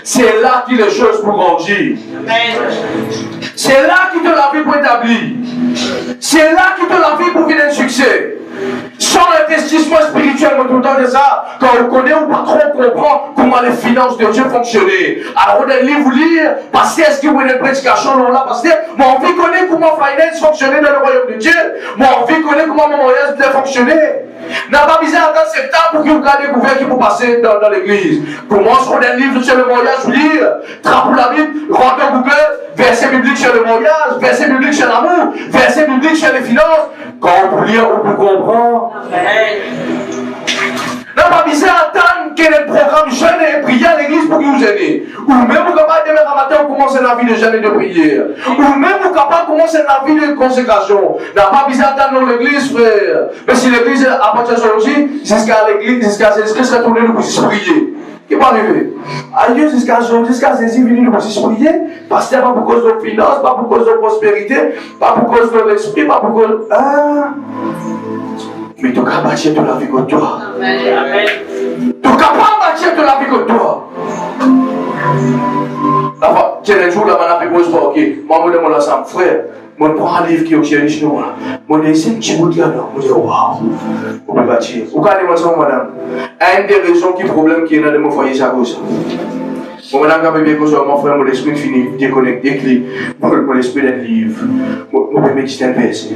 C'est là que les choses pour grandir. C'est là que tu as la vie pour établir. C'est là que tu as la vie pour finir un succès. Sans l'investissement spirituel, tout le temps de ça, quand on connaît ou pas trop, on comprend comment les finances de Dieu fonctionnent. Alors on a un livre à lire, parce que est-ce que vous avez une prédication là, parce que moi on veut connaître comment finance fonctionnait dans le royaume de Dieu. Moi on veut connaître comment mon mariage devait fonctionner. N'a pas besoin d'attendre septembre pour que vous ayez découvert qu'il faut passer dans l'église. Commence on a un livre sur le mariage, vous lire, trappe la Bible, rentre dans Google, verset biblique sur le mariage, verset biblique sur l'amour, verset biblique sur les finances. Quand on peut lire, on peut comprendre. N'a pas besoin d'attendre qu'il y ait un programme jeûne et prier à l'église pour que vous aidez. Ou même vous capable demain matin commencer la vie de jeûne et de prière. Ou même vous capable commencer la vie de consécration. N'a pas besoin d'attendre l'église, frère. Mais si l'église à partir d'aujourd'hui, jusqu'à l'église, jusqu'à Jésus-Christ sera tourné le pour prier. Qui va arriver? Adieu jusqu'à Jésus venir pour prier. Parce que pas pour cause de finances, pas pour cause de prospérité, pas pour cause de l'esprit, pas pour cause. Mais tu as bâtir de la vie que toi. Amen. Tu n'as pas bâtir de la vie que toi. Tiens, un jour, là, je me dis, ok, moi, je me dis, ça, frère, je prends un livre qui est au ciel, je me dis, c'est un petit bout de là, je me dis, waouh, on peut bâtir. Vous connaissez moi ça, madame? Une des raisons qui problème qui est dans mon foyer, c'est à cause. Mon bien que mon frère, mon esprit finit déconnecté, mon esprit d'un livre. Mon bébé dit un verset.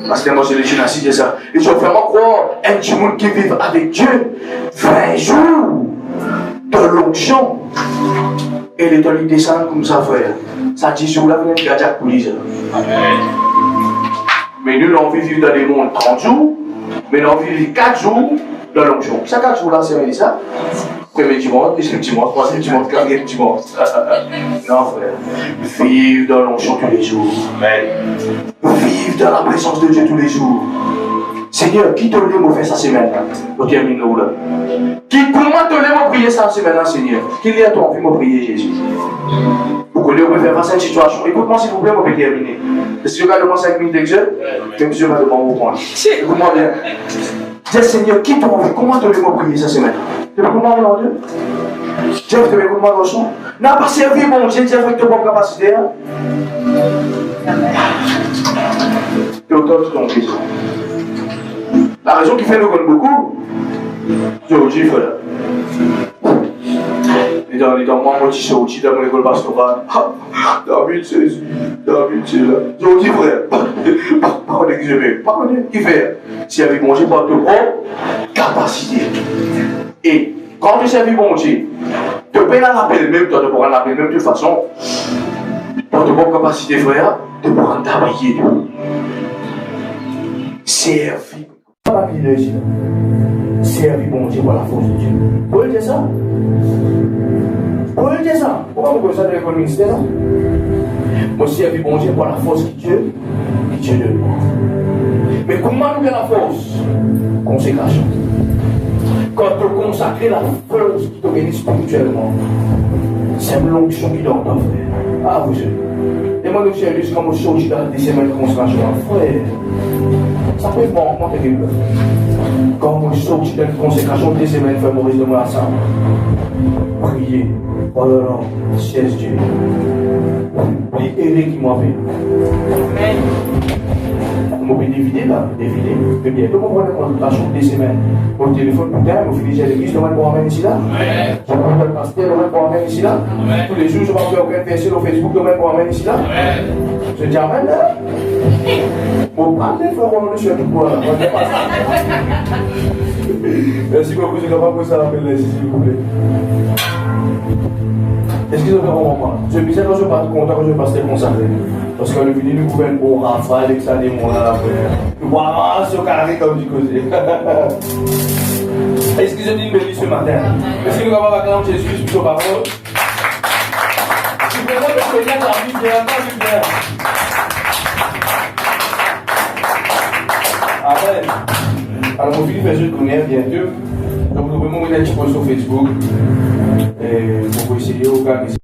Parce que moi, je l'ai assis de ça. Et je veux vraiment croire un petit monde qui vit avec Dieu 20 jours de l'onction. Et les temps, ils descendent comme ça, frère. Ça 10 jours là, vous êtes gardien pour les mais nous, on vit vivre dans les mondes 30 jours, mais nous, on vit 4 jours dans l'onction. Ça 4 jours là, c'est ça. Premier dimanche, deuxième dimanche, troisième dimanche, quatrième dimanche. Non, frère. Vivre dans l'onction tous les jours. Vivre dans la présence de Dieu tous les jours. Seigneur, qui te l'a fait ça semaine là? On termine là. Comment te l'a prier ça semaine là, Seigneur? Qui l'a toi envie de prier Jésus? Pour que Dieu me fasse face à une situation. Écoute-moi s'il vous plaît, on peut terminer. Est-ce que je vais demander 5 minutes d'exemple? Même si je vais demander au point. Écoute-moi bien. Dis Seigneur, qui t'a envie? Comment te l'a prier ça semaine là? Tu veux comment mon Dieu? Dieu te met comment dans son? N'a pas servi mon Dieu, Dieu avec ta bonne capacité. Et autant de ton fils. La raison qui fait nous connaître beaucoup, c'est aussi frère. Et dans moi, je suis aussi dans mon école pastorale. David, c'est là. C'est aussi frère. Par exemple, par contre, qui fait? Si avec mon Dieu, par de bonnes capacités. Et quand tu sais bon Dieu, tu peux l'appel même, tu peux prendre l'appel même de toute façon. Pour de bonnes capacités, frère, tu peux prendre ta prière. Servi. Servi bon Dieu pour la force de Dieu. Vous pouvez dire ça? Vous pouvez dire ça? Pourquoi vous connaissez ça dans le ministère? Moi, servi bon Dieu pour la force que Dieu donne. Mais comment nous avons la force? Consécration. Quand tu consacres la force qui t'organise spirituellement, c'est l'onction qui dort, frère. Ah, vous savez. Demande-nous sérieux comment je suis dans des semaines de consécration, frère. Ça peut être bon, terrible. Quand je suis dans une consécration, des semaines, je fais Maurice de moi à ça. Prier. Oh non, non, siège Dieu. Les erreurs qui m'ont fait. Amen. Je vais diviser là, diviser. Et bientôt, on va prendre la chambre des semaines. Mon téléphone, putain, mon fils de l'église, je vais pour amener ici là. Je vais prendre le pasteur, je vais pour amener ici là. Tous les jours, je vais faire aucun verset sur Facebook, je vais pour amener ici là. Je dis amen là. Bon, parlez, frère, on ne sait pas quoi. Merci beaucoup, je ne vais pas poser la peine, s'il vous plaît. Est-ce que vous vraiment pas? Je bizarre quand je passe content quand je passe les consacrés. Parce que le vini nous gouverne bon rafale et que ça démonte là après. Voilà, ce carré comme du côté. Est-ce que je dis une belle ce matin? Est-ce que nous avons acclamé Jésus sur parole? Si vraiment le Seigneur l'a mis bien, pas du bien. Amen. Alors mon fils fait juste connaître bientôt. Donc nous pouvons mettre un petit peu sur Facebook. Et pour essayer d'organiser.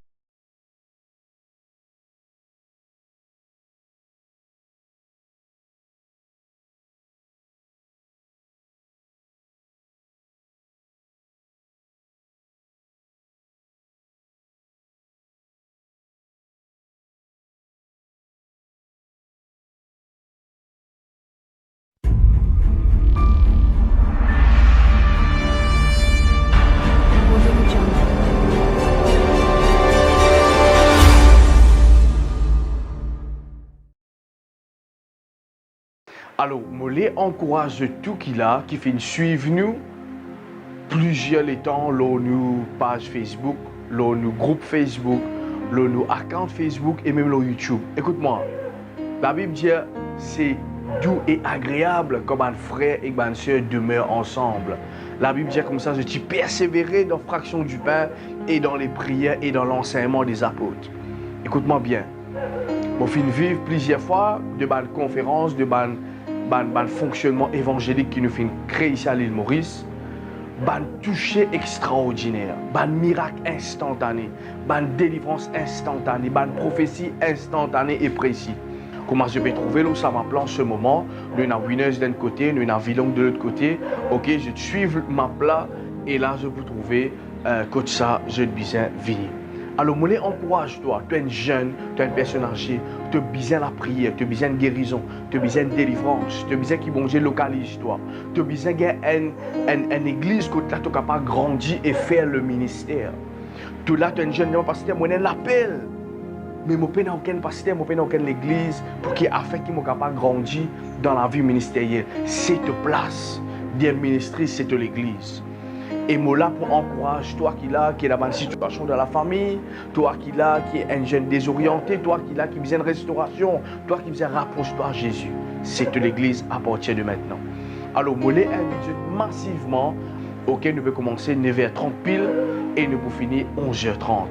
Alors, je les encourage tout qu'il a, qui fait suivre nous plusieurs temps, nos page Facebook, nos groupe Facebook, nos account Facebook et même nos YouTube. Écoute-moi, la Bible dit c'est doux et agréable comme un frère et une soeur demeurent ensemble. La Bible dit comme ça, je t'y persévérer dans la fraction du pain et dans les prières et dans l'enseignement des apôtres. Écoute-moi bien. Mon film vive plusieurs fois de bonnes conférences, de bonnes fonctionnement évangélique qui nous fait créer ici à l'île Maurice, ban toucher extraordinaire, ban miracle instantané, ban délivrance instantanée, ban prophétie instantanée et précis. Comment je vais trouver là, ça m'appelle en ce moment, nous avons Winners d'un côté, nous avons Villon de l'autre côté, ok, je suis ma plat et là je vous trouver coach ça, je suis bien vini. Alors, moi, encourage-toi. Tu es un jeune, tu es une personne âgée. Tu as besoin de la prière, tu as besoin de guérison, tu as besoin de délivrance, tu as besoin que bon Dieu localise toi. Tu as besoin d'une église que tu es capable de grandir et faire le ministère. Tu là, tu es un jeune pasteur, moi, je l'appelle. Mais je n'ai aucun pasteur, je n'ai aucune église pour qu'il afin qu'il soit capable de grandir dans la vie ministérielle. C'est ta place d'un ministère, c'est l'église. Et moi là pour encourager toi qui est dans une situation de la famille, toi qui est un jeune désorienté, toi qui a besoin de restauration, toi qui besoin de rapproche-toi à Jésus. C'est l'église à partir de maintenant. Alors moi les invite massivement, ok, nous pouvons commencer 9h30 pile et nous pouvons finir 11h30.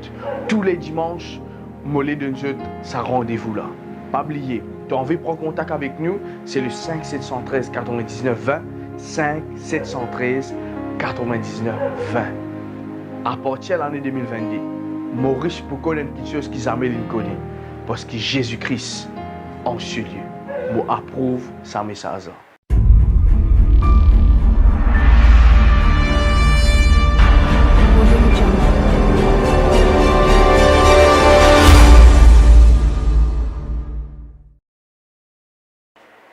Tous les dimanches, moi les donne ça rendez-vous là. Pas oublier, tu as envie de prendre contact avec nous, c'est le 5 713 99 20, 5 713 99 20. À partir de l'année 2022, Maurice pour connaître quelque chose qu'ils amènent connaît. Parce que Jésus-Christ en ce lieu. Moi approuve sa message.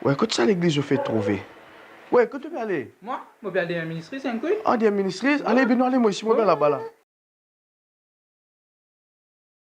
Ouais, écoute ça l'église je fais trouver. Ouais, que tu veux aller? Moi, je vais aller à un ministère, c'est un coup. Ah, des ministres? Allez, ben allez, moi ici, moi là-bas là.